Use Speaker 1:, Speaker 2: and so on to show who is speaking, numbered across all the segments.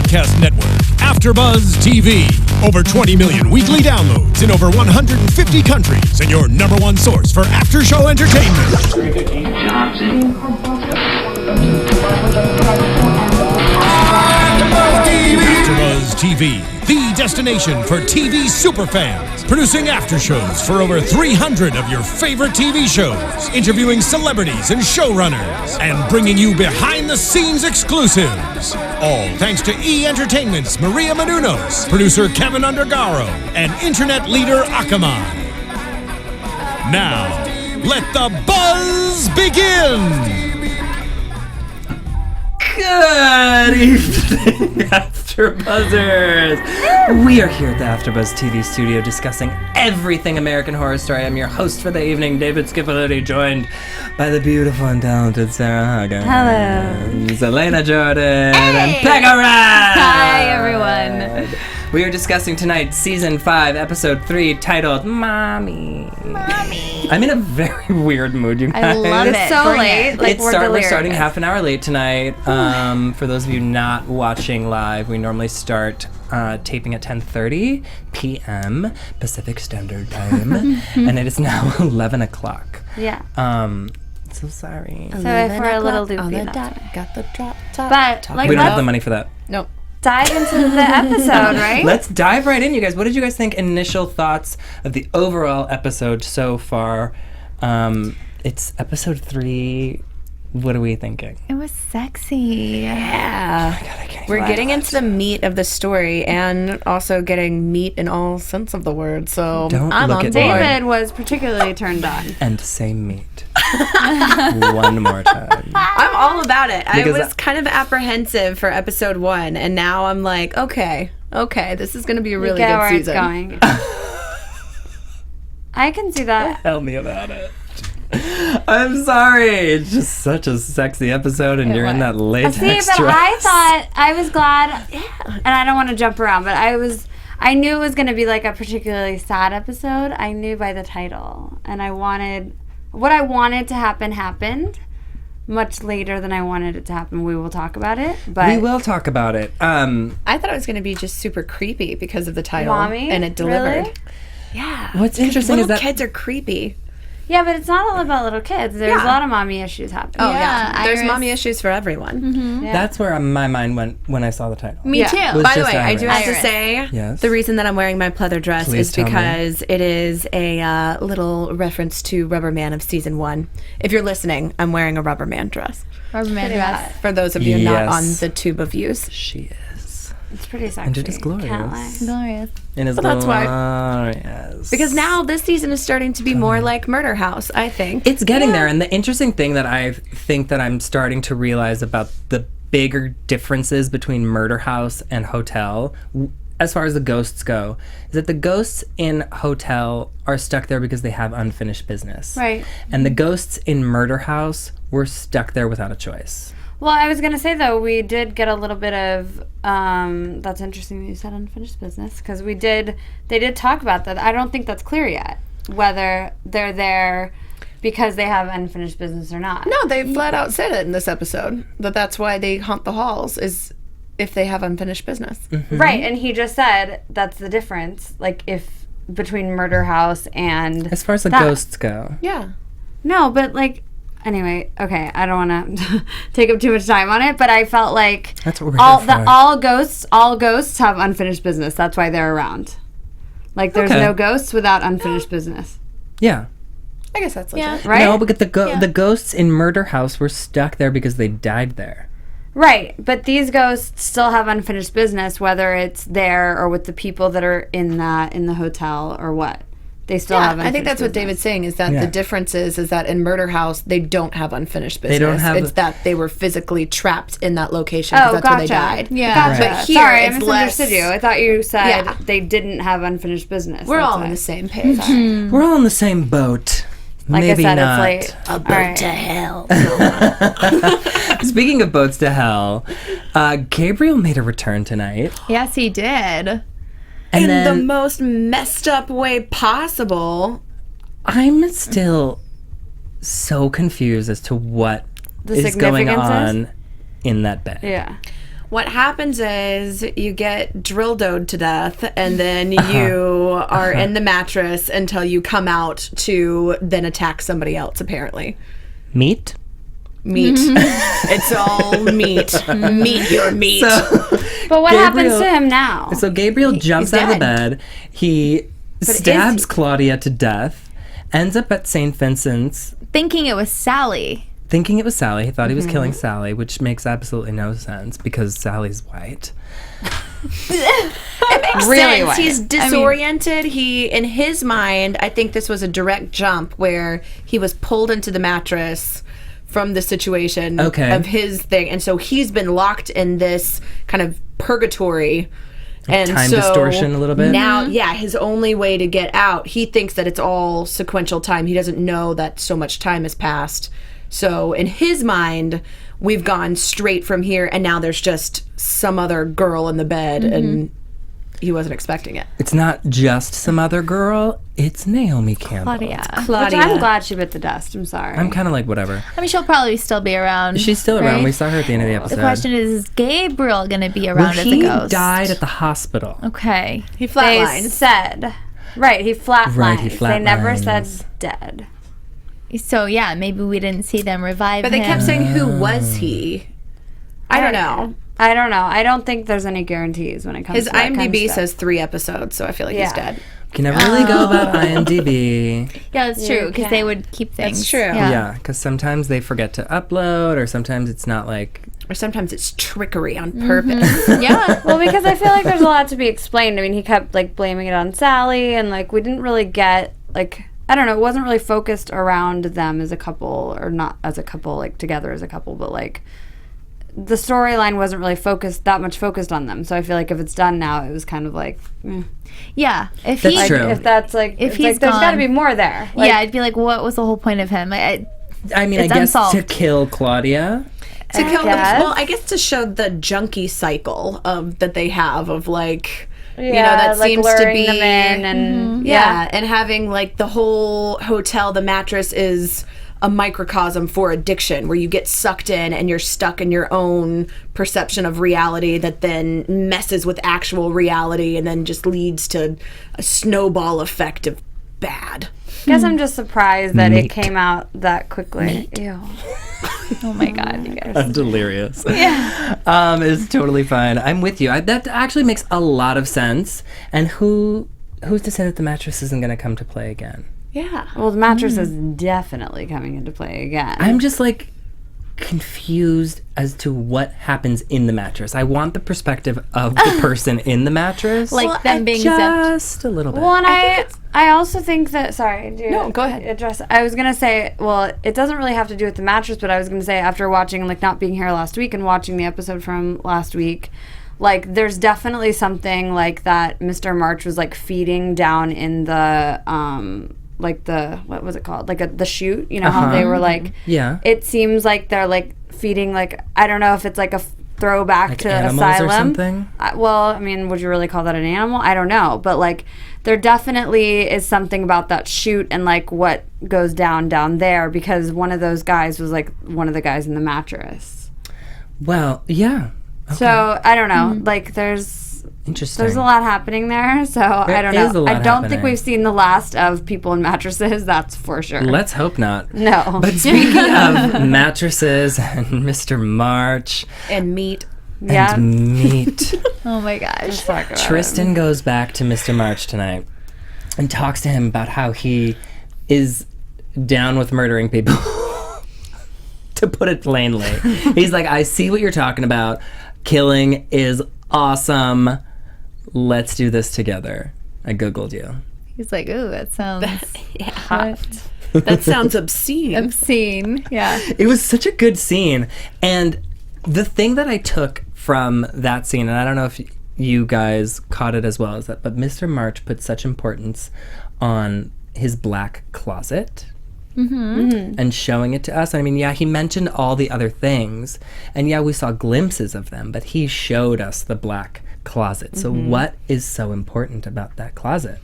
Speaker 1: broadcast network, AFTERBUZZ TV. Over 20 million weekly downloads in over 150 countries, and your number one source for after-show entertainment. AFTERBUZZ TV, the destination for TV superfans, producing after-shows for over 300 of your favorite TV shows, interviewing celebrities and showrunners, and bringing you behind-the-scenes exclusives. All thanks to E! Entertainment's Maria Menounos, producer Kevin Undergaro, and internet leader Akamai. Now, let the buzz begin!
Speaker 2: Good evening, AfterBuzzers! We are here at the AfterBuzz TV studio discussing everything American Horror Story. I'm your host for the evening, David Schifilliti, joined by the beautiful and talented Sarah Huggins.
Speaker 3: Hello.
Speaker 2: Elena Jordan. And Pegah Rad.
Speaker 3: Hi, everyone.
Speaker 2: We are discussing tonight Season 5, Episode 3, titled Mommy. I'm in a very weird mood, you guys.
Speaker 3: I love it. It's so late. Like,
Speaker 2: We're starting half an hour late tonight. For those of you not watching live, we normally start taping at 10:30 p.m. Pacific Standard Time, and it is now 11 o'clock.
Speaker 3: Yeah.
Speaker 2: So sorry.
Speaker 3: So if we're a little loopy,
Speaker 4: Got the drop top.
Speaker 3: but like
Speaker 2: We don't have
Speaker 3: let's
Speaker 2: the money for that.
Speaker 4: Nope.
Speaker 3: dive into the episode, right?
Speaker 2: Let's dive right in, you guys. What did you guys think? Initial thoughts of the overall episode so far? It's episode 3. What are we thinking?
Speaker 4: It was sexy.
Speaker 3: Yeah.
Speaker 2: Oh my God, I can't
Speaker 4: We're
Speaker 2: even
Speaker 4: getting
Speaker 2: watch.
Speaker 4: into the meat of the story and also getting meat in all sense of the word. So
Speaker 2: Don't
Speaker 4: I'm
Speaker 2: look
Speaker 4: on
Speaker 2: at
Speaker 4: board.
Speaker 2: me.
Speaker 3: David was particularly turned on.
Speaker 2: And say meat. One more time.
Speaker 4: I'm all about it.
Speaker 2: Because
Speaker 4: I was kind of apprehensive for episode 1, and now I'm like, okay, this is going to be a really
Speaker 3: Get
Speaker 4: good
Speaker 3: where
Speaker 4: season.
Speaker 3: it's going. I can see that.
Speaker 2: Tell me about it. I'm sorry. It's just such a sexy episode, and you're in that latex
Speaker 3: See,
Speaker 2: dress.
Speaker 3: but I thought I was glad, and I don't want to jump around, but I knew it was going to be like a particularly sad episode. I knew by the title, and what I wanted to happen happened much later than I wanted it to happen. We will talk about it, but
Speaker 2: We will talk about it.
Speaker 4: I thought it was going to be just super creepy because of the title,
Speaker 3: Mommy?
Speaker 4: and it delivered.
Speaker 3: Really?
Speaker 4: Yeah.
Speaker 2: What's interesting
Speaker 4: Little
Speaker 2: is that
Speaker 4: kids are creepy.
Speaker 3: Yeah, but it's not all about little kids. There's
Speaker 4: Yeah.
Speaker 3: a lot of mommy issues happening.
Speaker 4: Oh yeah, there's
Speaker 5: Iris.
Speaker 4: mommy issues for everyone.
Speaker 3: Yeah.
Speaker 2: that's where my mind went when I saw the title.
Speaker 5: Me
Speaker 3: Yeah.
Speaker 5: too.
Speaker 2: Was
Speaker 4: By the
Speaker 2: just
Speaker 4: way, I do
Speaker 2: Iris.
Speaker 4: have to say,
Speaker 2: Yes.
Speaker 4: the reason that I'm wearing my pleather dress
Speaker 2: Please
Speaker 4: is
Speaker 2: tell me.
Speaker 4: because it is a little reference to Rubber Man of Season 1. If you're listening, I'm wearing a Rubber Man dress.
Speaker 5: Rubber man dress.
Speaker 4: For those of you not
Speaker 2: Yes.
Speaker 4: on the tube of views.
Speaker 2: She is.
Speaker 3: It's pretty sexy.
Speaker 2: And it is glorious.
Speaker 3: Can't lie.
Speaker 5: Glorious.
Speaker 2: And it's
Speaker 4: Well, that's why.
Speaker 2: glorious.
Speaker 4: Because now this season is starting to be more like Murder House, I think.
Speaker 2: it's getting there. And the interesting thing that I think that I'm starting to realize about the bigger differences between Murder House and Hotel, as far as the ghosts go, is that the ghosts in Hotel are stuck there because they have unfinished business.
Speaker 3: Right.
Speaker 2: And the ghosts in Murder House were stuck there without a choice.
Speaker 3: Well, I was gonna say though, we did get a little bit of. That's interesting that you said unfinished business because they did talk about that. I don't think that's clear yet whether they're there because they have unfinished business or not.
Speaker 4: No, they flat out said it in this episode. That's why they haunt the halls, is if they have unfinished business.
Speaker 3: Right, and he just said that's the difference. Like if between Murder House and
Speaker 2: As far as the
Speaker 3: that.
Speaker 2: ghosts go.
Speaker 4: Yeah.
Speaker 3: No, but like. Anyway, okay, I don't want to take up too much time on it, but I felt like
Speaker 2: That's what we're
Speaker 3: all
Speaker 2: here for.
Speaker 3: all ghosts have unfinished business. That's why they're around. Like there's
Speaker 2: Okay.
Speaker 3: no ghosts without unfinished business,
Speaker 2: Yeah.
Speaker 4: I guess that's legit.
Speaker 3: right?
Speaker 2: No, but the ghosts in Murder House were stuck there because they died there.
Speaker 3: Right, but these ghosts still have unfinished business, whether it's there or with the people that are in the hotel or what. They still have
Speaker 4: I
Speaker 3: unfinished
Speaker 4: think that's what
Speaker 3: business.
Speaker 4: David's saying, is that
Speaker 2: Yeah.
Speaker 4: the difference is that in Murder House, they don't have unfinished business.
Speaker 2: don't have-
Speaker 4: It's that they were physically trapped in that location because
Speaker 3: Oh,
Speaker 4: that's where they
Speaker 3: gotcha.
Speaker 4: died.
Speaker 5: Yeah.
Speaker 3: Gotcha.
Speaker 4: But here,
Speaker 3: Sorry, I
Speaker 4: it's
Speaker 3: misunderstood
Speaker 4: less-
Speaker 3: you. I thought you said
Speaker 4: Yeah.
Speaker 3: they didn't have unfinished business.
Speaker 4: We're
Speaker 3: That's
Speaker 4: all
Speaker 3: why.
Speaker 4: on the same page.
Speaker 2: We're all in the same boat.
Speaker 3: Like
Speaker 2: Maybe
Speaker 3: I said,
Speaker 2: not.
Speaker 3: it's late.
Speaker 4: A
Speaker 3: All
Speaker 4: boat
Speaker 3: right.
Speaker 4: to hell.
Speaker 2: Speaking of boats to hell, Gabriel made a return tonight.
Speaker 5: Yes, he did.
Speaker 2: And
Speaker 4: in the
Speaker 2: then
Speaker 4: most messed up way possible.
Speaker 2: I'm still so confused as to what
Speaker 3: The
Speaker 2: is going
Speaker 3: significance is?
Speaker 2: on in that bed.
Speaker 3: Yeah.
Speaker 4: What happens is you get dildoed to death, and then you are in the mattress until you come out to then attack somebody else, apparently.
Speaker 2: Meat?
Speaker 4: Meat. It's all meat. Meat your meat.
Speaker 3: But what happens to him now?
Speaker 2: So Gabriel jumps out of the bed. He stabs Claudia to death, ends up at St. Vincent's.
Speaker 5: Thinking it was Sally.
Speaker 2: Thinking it was Sally. He thought he was killing Sally, which makes absolutely no sense because Sally's white.
Speaker 4: It makes
Speaker 3: Really
Speaker 4: sense.
Speaker 3: white.
Speaker 4: He's disoriented. He, in his mind, I think this was a direct jump where he was pulled into the mattress from the situation of his thing. And so he's been locked in this kind of purgatory. And
Speaker 2: time
Speaker 4: so
Speaker 2: distortion a little bit.
Speaker 4: Now, his only way to get out, he thinks that it's all sequential time. He doesn't know that so much time has passed. So in his mind, we've gone straight from here, and now there's just some other girl in the bed, and he wasn't expecting it.
Speaker 2: It's not just some other girl. It's Naomi Campbell.
Speaker 5: Claudia.
Speaker 3: Which I'm glad she bit the dust. I'm sorry.
Speaker 2: I'm kind of like, whatever.
Speaker 5: I mean, she'll probably still be around.
Speaker 2: She's still around.
Speaker 5: right?
Speaker 2: We saw her at the end of the episode.
Speaker 5: The question is Gabriel going to be
Speaker 2: well,
Speaker 5: around as a
Speaker 2: he
Speaker 5: ghost?
Speaker 2: died at the hospital.
Speaker 5: Okay.
Speaker 4: He
Speaker 3: They
Speaker 4: flatlined.
Speaker 3: said. Right, he flatlined.
Speaker 2: Right, he
Speaker 3: They never said
Speaker 2: flatlines.
Speaker 3: dead.
Speaker 5: So, yeah, maybe we didn't see them revive
Speaker 4: But they
Speaker 5: him.
Speaker 4: kept saying, who was he? I don't know.
Speaker 3: I don't know. I don't think there's any guarantees when it comes
Speaker 4: His
Speaker 3: to that kind of
Speaker 4: IMDb
Speaker 3: stuff.
Speaker 4: says 3 episodes, so I feel like he's dead.
Speaker 2: Can never really go about IMDb.
Speaker 5: Yeah, that's true, because they would keep things.
Speaker 4: That's true.
Speaker 2: Yeah, because sometimes they forget to upload, or sometimes it's not like.
Speaker 4: Or sometimes it's trickery on purpose.
Speaker 5: Yeah.
Speaker 3: Well, because I feel like there's a lot to be explained. I mean, he kept like blaming it on Sally, and like we didn't really get like I don't know. It wasn't really focused around them as a couple, or not as a couple, like together as a couple, but like the storyline wasn't really focused on them. So I feel like if it's done now, it was kind of like,
Speaker 5: Yeah. If
Speaker 2: That's
Speaker 5: he,
Speaker 2: true.
Speaker 3: if that's like,
Speaker 5: If
Speaker 3: it's
Speaker 5: he's
Speaker 3: like, there's got to
Speaker 5: gone-
Speaker 3: be more there. Like,
Speaker 5: yeah, I'd be like, what was the whole point of him?
Speaker 2: I mean,
Speaker 5: It's
Speaker 2: I guess
Speaker 5: unsolved.
Speaker 2: to kill Claudia.
Speaker 4: To kill
Speaker 3: guess.
Speaker 4: well, I guess to show the junkie cycle of that they have of like
Speaker 3: yeah,
Speaker 4: you know, that
Speaker 3: like
Speaker 4: seems to
Speaker 3: luring
Speaker 4: be
Speaker 3: them in and
Speaker 4: yeah, and having like the whole hotel, the mattress is a microcosm for addiction where you get sucked in and you're stuck in your own perception of reality that then messes with actual reality and then just leads to a snowball effect of bad.
Speaker 3: I guess I'm just surprised that
Speaker 2: Meat.
Speaker 3: it came out that quickly. Ew.
Speaker 5: oh my God, you guys.
Speaker 2: I'm delirious. Yeah. It's totally fine. I'm with you. That actually makes a lot of sense. And who's to say that the mattress isn't going to come to play again?
Speaker 4: Yeah.
Speaker 3: Well, the mattress is definitely coming into play again.
Speaker 2: I'm just like confused as to what happens in the mattress. I want the perspective of the person in the mattress.
Speaker 5: Like them being zipped.
Speaker 2: just a little bit.
Speaker 3: Well, and I also think that, sorry, do you
Speaker 4: No, go ahead.
Speaker 3: address, I was going to say, well, it doesn't really have to do with the mattress, but I was going to say after watching, like not being here last week and watching the episode from last week, like there's definitely something like that Mr. March was like feeding down in the, like the, what was it called? Like the chute, you know how they were like,
Speaker 2: Yeah.
Speaker 3: it seems like they're like feeding like, I don't know if it's like a throwback
Speaker 2: Like
Speaker 3: to
Speaker 2: animals
Speaker 3: Asylum.
Speaker 2: or something?
Speaker 3: Well, I mean, would you really call that an animal? I don't know. But like, there definitely is something about that chute and like what goes down there because one of those guys was like one of the guys in the mattress.
Speaker 2: Well, yeah. Okay.
Speaker 3: So I don't know. Like, there's
Speaker 2: Interesting.
Speaker 3: a lot happening there. So I don't
Speaker 2: is a
Speaker 3: know.
Speaker 2: lot
Speaker 3: I don't think
Speaker 2: happening.
Speaker 3: we've seen the last of people in mattresses. That's for sure.
Speaker 2: Let's hope not.
Speaker 3: No.
Speaker 2: But speaking of mattresses and Mr. March
Speaker 4: And meat.
Speaker 3: yeah.
Speaker 2: and meat,
Speaker 5: Oh my gosh.
Speaker 3: Talk about
Speaker 2: Tristan goes back to Mr. March tonight and talks to him about how he is down with murdering people. To put it plainly, he's like, I see what you're talking about. Killing is awesome. Let's do this together. I Googled you.
Speaker 5: He's like, ooh, that sounds
Speaker 4: Hot. That sounds obscene.
Speaker 5: obscene. Yeah.
Speaker 2: It was such a good scene. And the thing that I took from that scene, and I don't know if you guys caught it as well, is that, but Mr. March put such importance on his black closet. And showing it to us. I mean, yeah, he mentioned all the other things, and yeah, we saw glimpses of them, but he showed us the black closet. So what is so important about that closet?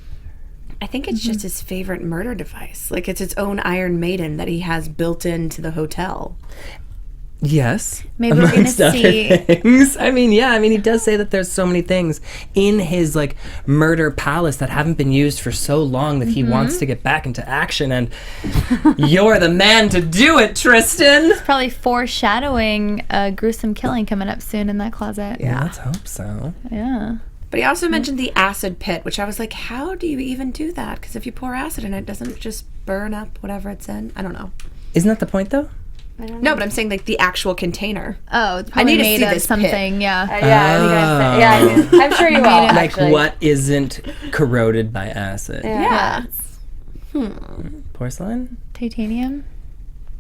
Speaker 4: I think it's just his favorite murder device. Like it's its own Iron Maiden that he has built into the hotel.
Speaker 2: Yes.
Speaker 5: Maybe we're gonna
Speaker 2: amongst other
Speaker 5: see-
Speaker 2: things. I mean, he does say that there's so many things in his like murder palace that haven't been used for so long that he wants to get back into action, and you're the man to do it, Tristan.
Speaker 5: Probably foreshadowing a gruesome killing coming up soon in that closet.
Speaker 2: Yeah, let's hope so.
Speaker 5: Yeah.
Speaker 4: But he also mentioned the acid pit, which I was like, how do you even do that? Because if you pour acid in it, doesn't it just burn up whatever it's in? I don't know.
Speaker 2: Isn't that the point, though?
Speaker 4: No, but I'm saying like the actual container.
Speaker 5: Oh, it's probably
Speaker 4: need to
Speaker 5: made
Speaker 4: see
Speaker 5: of
Speaker 4: this
Speaker 5: something. Yeah.
Speaker 3: I'm sure you will.
Speaker 2: Like
Speaker 3: actually.
Speaker 2: what isn't corroded by acid?
Speaker 3: Yeah.
Speaker 2: Porcelain?
Speaker 5: Titanium.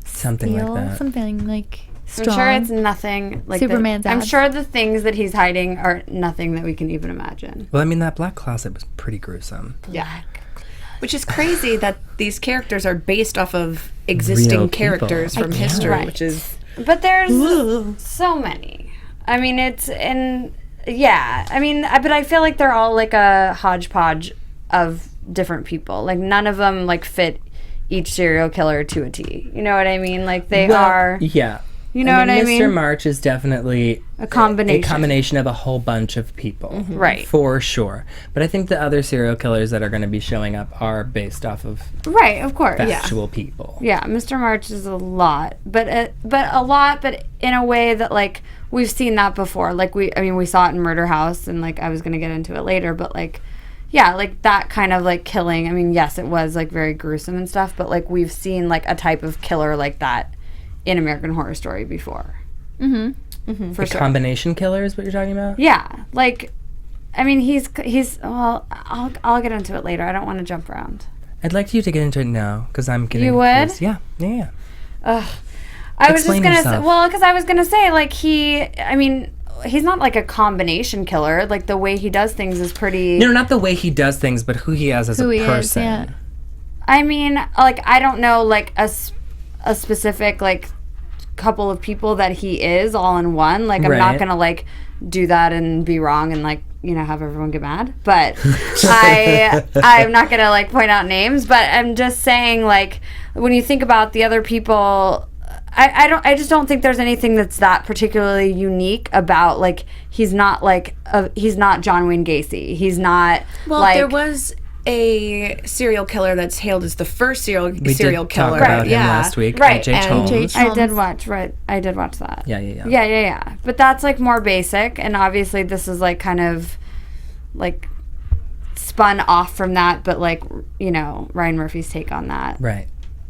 Speaker 2: Something
Speaker 5: Steel.
Speaker 2: like that.
Speaker 5: Something like
Speaker 3: I'm
Speaker 5: strong.
Speaker 3: sure it's nothing like
Speaker 5: Superman's
Speaker 3: I'm
Speaker 5: abs.
Speaker 3: sure the things that he's hiding are nothing that we can even imagine.
Speaker 2: Well, I mean, that black closet was pretty gruesome.
Speaker 4: Yeah. Which is crazy that these characters are based off of existing
Speaker 2: Real people.
Speaker 4: characters from history,
Speaker 3: Right.
Speaker 4: which is
Speaker 3: But there's so many. I mean, but I feel like they're all like a hodgepodge of different people. Like none of them like fit each serial killer to a T. You know what I mean? Like they are.
Speaker 2: Yeah.
Speaker 3: You know what I mean?
Speaker 2: Mr. March is definitely
Speaker 3: A combination.
Speaker 2: a combination of a whole bunch of people.
Speaker 3: Right.
Speaker 2: For sure. But I think the other serial killers that are going to be showing up are based off of
Speaker 3: Right. Of course.
Speaker 2: factual people.
Speaker 3: Yeah, Mr. March is a lot, but in a way that like we've seen that before. Like we saw it in Murder House, and like I was gonna get into it later, but like, yeah, like that kind of like killing. I mean, yes, it was like very gruesome and stuff, but like we've seen like a type of killer like that in American Horror Story before. For sure.
Speaker 2: Combination killer is what you're talking about?
Speaker 3: Yeah, like, I mean, he's well. I'll get into it later. I don't want to jump around.
Speaker 2: I'd like you to get into it now because I'm getting.
Speaker 3: You would?
Speaker 2: curious. Yeah.
Speaker 3: I was
Speaker 2: Explain
Speaker 3: just gonna say,
Speaker 2: yourself.
Speaker 3: well, because I was gonna say, like, he's not like a combination killer. Like, the way he does things is pretty.
Speaker 2: No, not the way he does things, but who he is as
Speaker 5: Who
Speaker 2: a
Speaker 5: he is,
Speaker 2: person.
Speaker 5: yeah.
Speaker 3: I mean, like, I don't know, like, a specific, like, couple of people that he is all in one. Like, I'm not
Speaker 2: Right.
Speaker 3: gonna, like, do that and be wrong and, like, you know, have everyone get mad. But I'm not gonna, like, point out names. But I'm just saying, like, when you think about the other people, I just don't think there's anything that's that particularly unique about, like, he's not John Wayne Gacy. He's not
Speaker 4: there was a serial killer that's hailed as the first serial
Speaker 2: We
Speaker 4: killer.
Speaker 2: did talk about him last week.
Speaker 3: Right.
Speaker 2: H.H.
Speaker 4: And
Speaker 2: Holmes.
Speaker 5: H.H.
Speaker 3: I did watch that.
Speaker 2: Yeah.
Speaker 3: But that's like more basic, and obviously this is like kind of like spun off from that, but like, you know, Ryan Murphy's take on that.
Speaker 2: Right.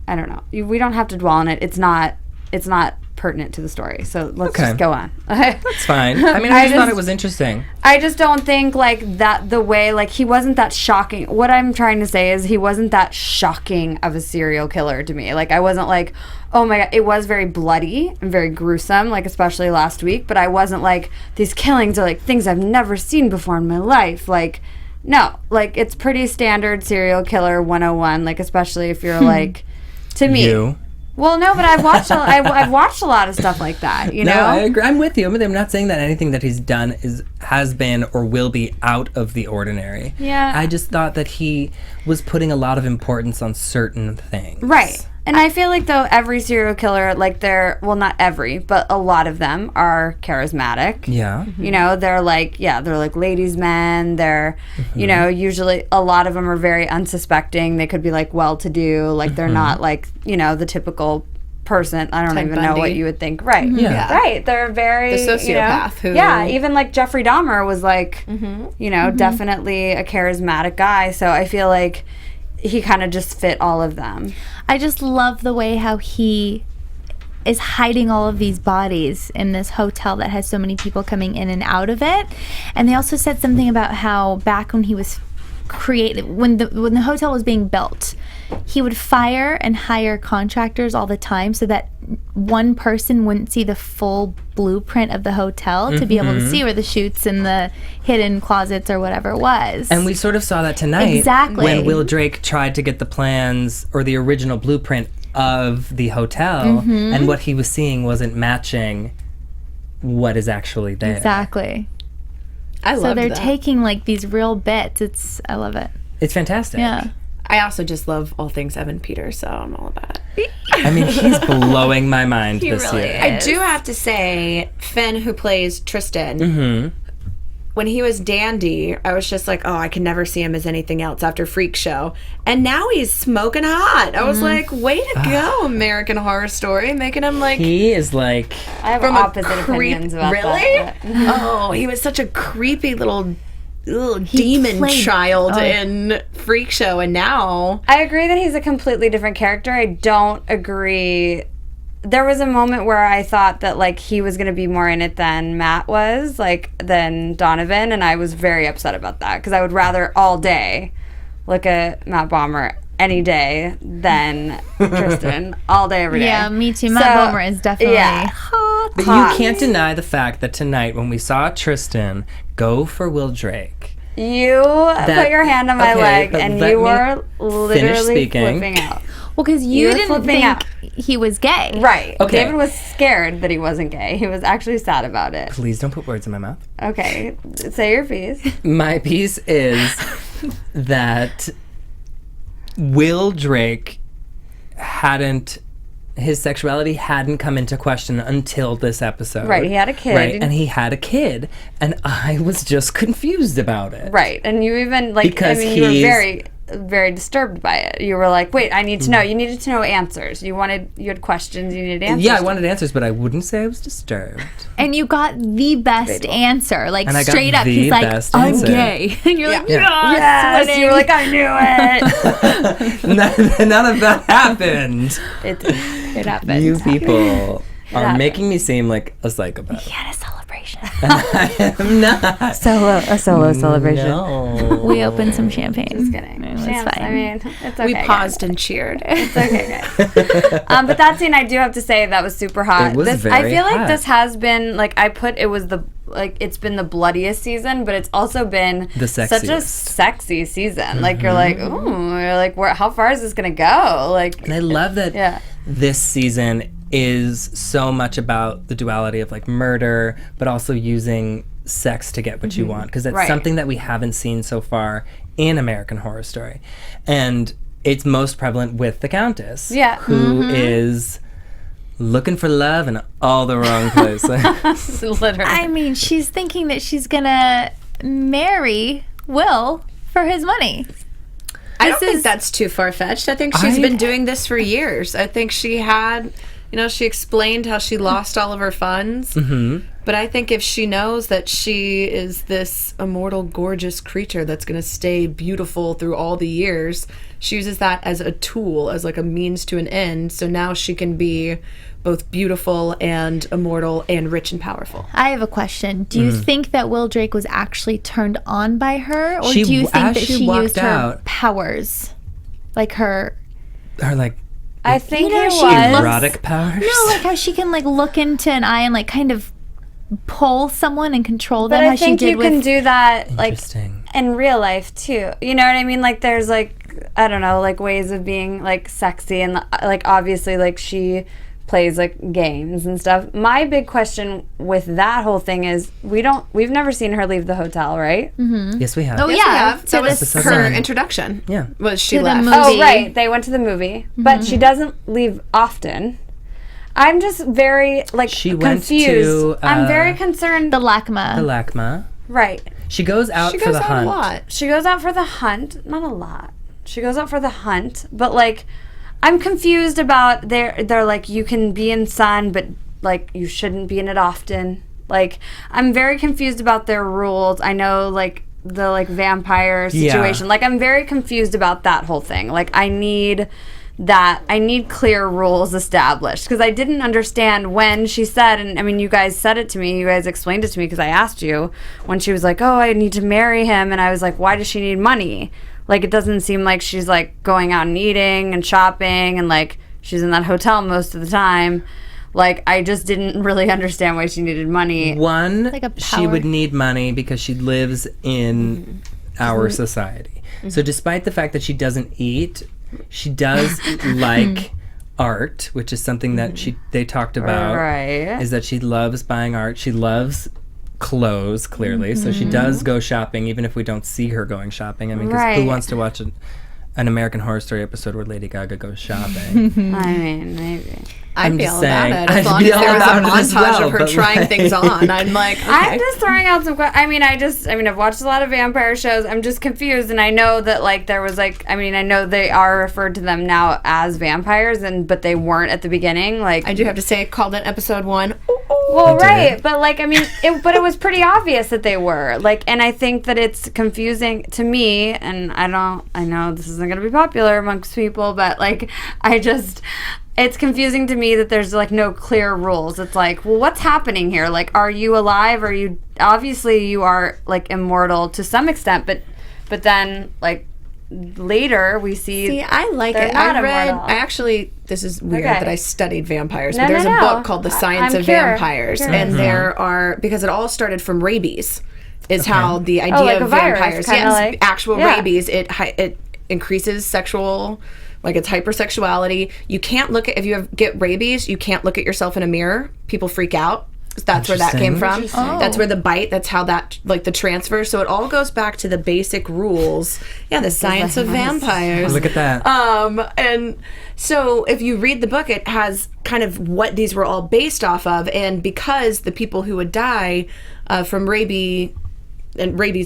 Speaker 3: I don't know. We don't have to dwell on it. It's not pertinent to the story. So let's
Speaker 2: Okay.
Speaker 3: just go on.
Speaker 2: That's fine. I mean, I just thought it was interesting.
Speaker 3: I just don't think like that the way like he wasn't that shocking. What I'm trying to say is he wasn't that shocking of a serial killer to me. Like I wasn't like, oh my god, it was very bloody and very gruesome, like especially last week, but I wasn't like these killings are like things I've never seen before in my life. Like no, like it's pretty standard serial killer 101, like especially if you're like to me.
Speaker 2: You.
Speaker 3: Well, no, but I've watched a lot of stuff like that, you know?
Speaker 2: No, I agree. I'm with you. I'm not saying that anything that he's done has been or will be out of the ordinary.
Speaker 3: Yeah.
Speaker 2: I just thought that he was putting a lot of importance on certain things.
Speaker 3: Right. And I feel like, though, every serial killer, like, not every, but a lot of them are charismatic.
Speaker 2: Yeah.
Speaker 3: You know, they're like ladies' men. They're, you know, usually a lot of them are very unsuspecting. They could be, like, well-to-do. Like, they're not, like, you know, the typical person. I don't
Speaker 4: Ted
Speaker 3: even know
Speaker 4: Bundy.
Speaker 3: what you would think. Right.
Speaker 2: Yeah.
Speaker 3: Right. They're very...
Speaker 4: The sociopath who...
Speaker 3: Yeah, even, like, Jeffrey Dahmer was, like, you know, definitely a charismatic guy. So I feel like he kind of just fit all of them.
Speaker 5: I just love the way how he is hiding all of these bodies in this hotel that has so many people coming in and out of it. And they also said something about how back when he was when the hotel was being built, he would fire and hire contractors all the time so that one person wouldn't see the full blueprint of the hotel to be able to see where the chutes and the hidden closets or whatever it was.
Speaker 2: And we sort of saw that tonight.
Speaker 5: Exactly.
Speaker 2: When Will Drake tried to get the plans or the original blueprint of the hotel, and what he was seeing wasn't matching what is actually there.
Speaker 5: Exactly.
Speaker 4: I love
Speaker 5: So they're
Speaker 4: that.
Speaker 5: taking like these real bits. I love it.
Speaker 2: It's fantastic.
Speaker 5: Yeah.
Speaker 4: I also just love all things Evan Peters, so I'm all about it.
Speaker 2: I mean, he's blowing my mind this
Speaker 5: really
Speaker 2: year.
Speaker 4: I do have to say, Finn, who plays Tristan, when he was Dandy, I was just like, oh, I can never see him as anything else after Freak Show. And now he's smoking hot. I was like, way to go, American Horror Story, making him like...
Speaker 2: He is like...
Speaker 3: I have opposite opinions about that.
Speaker 4: Really? Oh, he was such a creepy little demon child in Freak Show, and now...
Speaker 3: I agree that he's a completely different character. I don't agree... There was a moment where I thought that, like, he was going to be more in it than Matt was, like, than Donovan, and I was very upset about that, because I would rather all day look at Matt Bomer any day than Tristan all day, every day.
Speaker 5: Yeah, me too. Matt Bomer is definitely hot.
Speaker 2: But you can't deny the fact that tonight, when we saw Tristan go for Will Drake...
Speaker 3: You put your hand on my leg, and you were literally
Speaker 2: speaking.
Speaker 3: flipping out.
Speaker 5: Well, because you didn't
Speaker 3: flipping
Speaker 5: think
Speaker 3: out.
Speaker 5: he was gay.
Speaker 3: Right.
Speaker 2: Okay.
Speaker 3: David was scared that he wasn't gay. He was actually sad about it.
Speaker 2: Please don't put words in my mouth.
Speaker 3: Okay. Say your piece.
Speaker 2: My piece is that Will Drake his sexuality hadn't come into question until this episode.
Speaker 3: Right, he had a kid.
Speaker 2: Right, and he had a kid, and I was just confused about it.
Speaker 3: Right. And you even, like,
Speaker 2: Because
Speaker 3: you were very, very disturbed by it. You were like, wait, I need to know. You needed to know answers. You had questions, you needed answers.
Speaker 2: Yeah, I wanted answers, but I wouldn't say I was disturbed.
Speaker 5: And you got the best answer. Like,
Speaker 2: And I got
Speaker 5: straight up,
Speaker 2: the
Speaker 5: he's like,
Speaker 2: best
Speaker 5: I'm
Speaker 2: answer.
Speaker 5: gay. And you're like,
Speaker 3: Yes. You were like, I knew it.
Speaker 2: None of that happened.
Speaker 3: It
Speaker 5: happened.
Speaker 2: You people are making me seem like a psychopath.
Speaker 5: He had a celebration.
Speaker 2: I am not.
Speaker 3: a solo celebration.
Speaker 2: No.
Speaker 5: We opened some champagne.
Speaker 3: Just kidding.
Speaker 5: It was
Speaker 3: Chance,
Speaker 5: fine.
Speaker 3: I mean, it's okay.
Speaker 4: We
Speaker 3: guys.
Speaker 4: paused and cheered.
Speaker 3: It's okay, guys. But that scene, I do have to say, that was super hot.
Speaker 2: It was
Speaker 3: I
Speaker 2: very
Speaker 3: feel
Speaker 2: hot.
Speaker 3: like this has been, like, it's been the bloodiest season, but it's also been
Speaker 2: The
Speaker 3: such a
Speaker 2: sexiest.
Speaker 3: sexy season. Like, you're like, ooh, you're like, how far is this gonna go? Like,
Speaker 2: And I love that
Speaker 3: Yeah.
Speaker 2: this season is so much about the duality of like murder, but also using sex to get what you want. Because that's
Speaker 3: Right.
Speaker 2: something that we haven't seen so far in American Horror Story. And it's most prevalent with the Countess.
Speaker 3: Yeah.
Speaker 2: Who is looking for love in all the wrong places.
Speaker 3: literally.
Speaker 5: I mean, she's thinking that she's gonna marry Will for his money.
Speaker 4: I don't think that's too far-fetched. I think she's
Speaker 2: I-
Speaker 4: been doing this for years. I think she had, she explained how she lost all of her funds. Mm-hmm. But I think if she knows that she is this immortal, gorgeous creature that's going to stay beautiful through all the years, she uses that as a tool, as like a means to an end. So now she can be both beautiful and immortal and rich and powerful.
Speaker 5: I have a question. Do you think that Will Drake was actually turned on by her, or
Speaker 2: She-
Speaker 5: do you think
Speaker 2: as
Speaker 5: that
Speaker 2: she
Speaker 5: she
Speaker 2: walked
Speaker 5: used her
Speaker 2: out-
Speaker 5: powers, like her?
Speaker 2: Or like
Speaker 3: I think it
Speaker 5: she
Speaker 3: was.
Speaker 5: looks-
Speaker 2: erotic powers.
Speaker 5: No, like how she can like look into an eye and like kind of pull someone and control them.
Speaker 3: But
Speaker 5: how
Speaker 3: I think
Speaker 5: she did
Speaker 3: you
Speaker 5: with
Speaker 3: can do that, like,
Speaker 2: Interesting.
Speaker 3: in real life too. You know what I mean? Like, there's like, I don't know, like ways of being like sexy, and like obviously like she plays like games and stuff. My big question with that whole thing is we've never seen her leave the hotel, right?
Speaker 2: Yes, we have.
Speaker 5: Oh,
Speaker 4: Yes,
Speaker 5: yeah,
Speaker 4: we have.
Speaker 5: to
Speaker 4: That was
Speaker 5: this-
Speaker 4: her
Speaker 2: season.
Speaker 4: introduction.
Speaker 2: Yeah.
Speaker 4: Was she
Speaker 5: To the
Speaker 4: left?
Speaker 5: movie.
Speaker 3: Oh, right. They went to the movie, but she doesn't leave often. I'm just very like
Speaker 2: She went
Speaker 3: confused.
Speaker 2: to,
Speaker 3: I'm very concerned.
Speaker 5: the LACMA.
Speaker 2: The LACMA.
Speaker 3: Right.
Speaker 2: She goes out
Speaker 4: She
Speaker 2: for
Speaker 4: goes
Speaker 2: the
Speaker 4: out
Speaker 2: hunt.
Speaker 4: a lot.
Speaker 3: She goes out for the hunt. Not a lot. She goes out for the hunt, but like, I'm confused about they're like, you can be in sun, but like you shouldn't be in it often. Like, I'm very confused about their rules. I know like the like vampire situation. Like, I'm very confused about that whole thing. Like, I need clear rules established, because I didn't understand when she said, and I mean, you guys said it to me, you guys explained it to me because I asked you, when she was like, oh, I need to marry him, and I was like, why does she need money? Like, it doesn't seem like she's like going out and eating and shopping, and like she's in that hotel most of the time. Like, I just didn't really understand why she needed money.
Speaker 2: One,
Speaker 5: Like a
Speaker 2: she
Speaker 5: power-
Speaker 2: would need money because she lives in our society. So despite the fact that she doesn't eat, she does like art, which is something that they talked about.
Speaker 3: Right.
Speaker 2: Is that she loves buying art. She loves clothes, clearly. So she does go shopping, even if we don't see her going shopping. I mean, 'cause who
Speaker 3: Right.
Speaker 2: wants to watch an American Horror Story episode where Lady Gaga goes shopping.
Speaker 3: I mean, maybe.
Speaker 4: I'd
Speaker 2: I'm
Speaker 4: be
Speaker 2: just
Speaker 4: all about
Speaker 2: saying,
Speaker 4: it. As
Speaker 2: I'd
Speaker 4: long
Speaker 2: be
Speaker 4: as there was a
Speaker 2: all about it as
Speaker 4: montage
Speaker 2: well,
Speaker 4: of her
Speaker 2: but,
Speaker 4: trying
Speaker 2: like-
Speaker 4: things on, I'm like, okay.
Speaker 3: I'm just throwing out some. I've watched a lot of vampire shows. I'm just confused, and I know that like there was like, I know they are referred to them now as vampires, but they weren't at the beginning. Like,
Speaker 4: I do have to say, called it episode 1.
Speaker 3: well,
Speaker 2: did.
Speaker 3: right, but like, it was pretty obvious that they were like, and I think that it's confusing to me, and I know this isn't going to be popular amongst people, but like, it's confusing to me that there's like no clear rules. It's like, well, what's happening here? Like, are you alive? Are you, obviously you are like immortal to some extent, but then like later we see
Speaker 4: I like
Speaker 3: they're
Speaker 4: it.
Speaker 3: not
Speaker 4: I
Speaker 3: immortal.
Speaker 4: actually, this is weird
Speaker 3: Okay.
Speaker 4: that I studied vampires,
Speaker 3: No,
Speaker 4: but there's
Speaker 3: no,
Speaker 4: a
Speaker 3: no.
Speaker 4: book called The Science
Speaker 3: I'm
Speaker 4: of
Speaker 3: curious.
Speaker 4: Vampires, and there are, because it all started from rabies, is how the idea
Speaker 3: like a
Speaker 4: of
Speaker 3: virus,
Speaker 4: vampires,
Speaker 3: kinda like-
Speaker 4: actual
Speaker 3: yeah.
Speaker 4: rabies, it increases sexual, like it's hypersexuality. You can't look at, if you get rabies, you can't look at yourself in a mirror. People freak out. That's where that came from. That's where the bite, that's how that, like the transfer. So it all goes back to the basic rules. Yeah, the science of vampires.
Speaker 2: Look at that.
Speaker 4: And so if you read the book, it has kind of what these were all based off of. And because the people who would die from rabies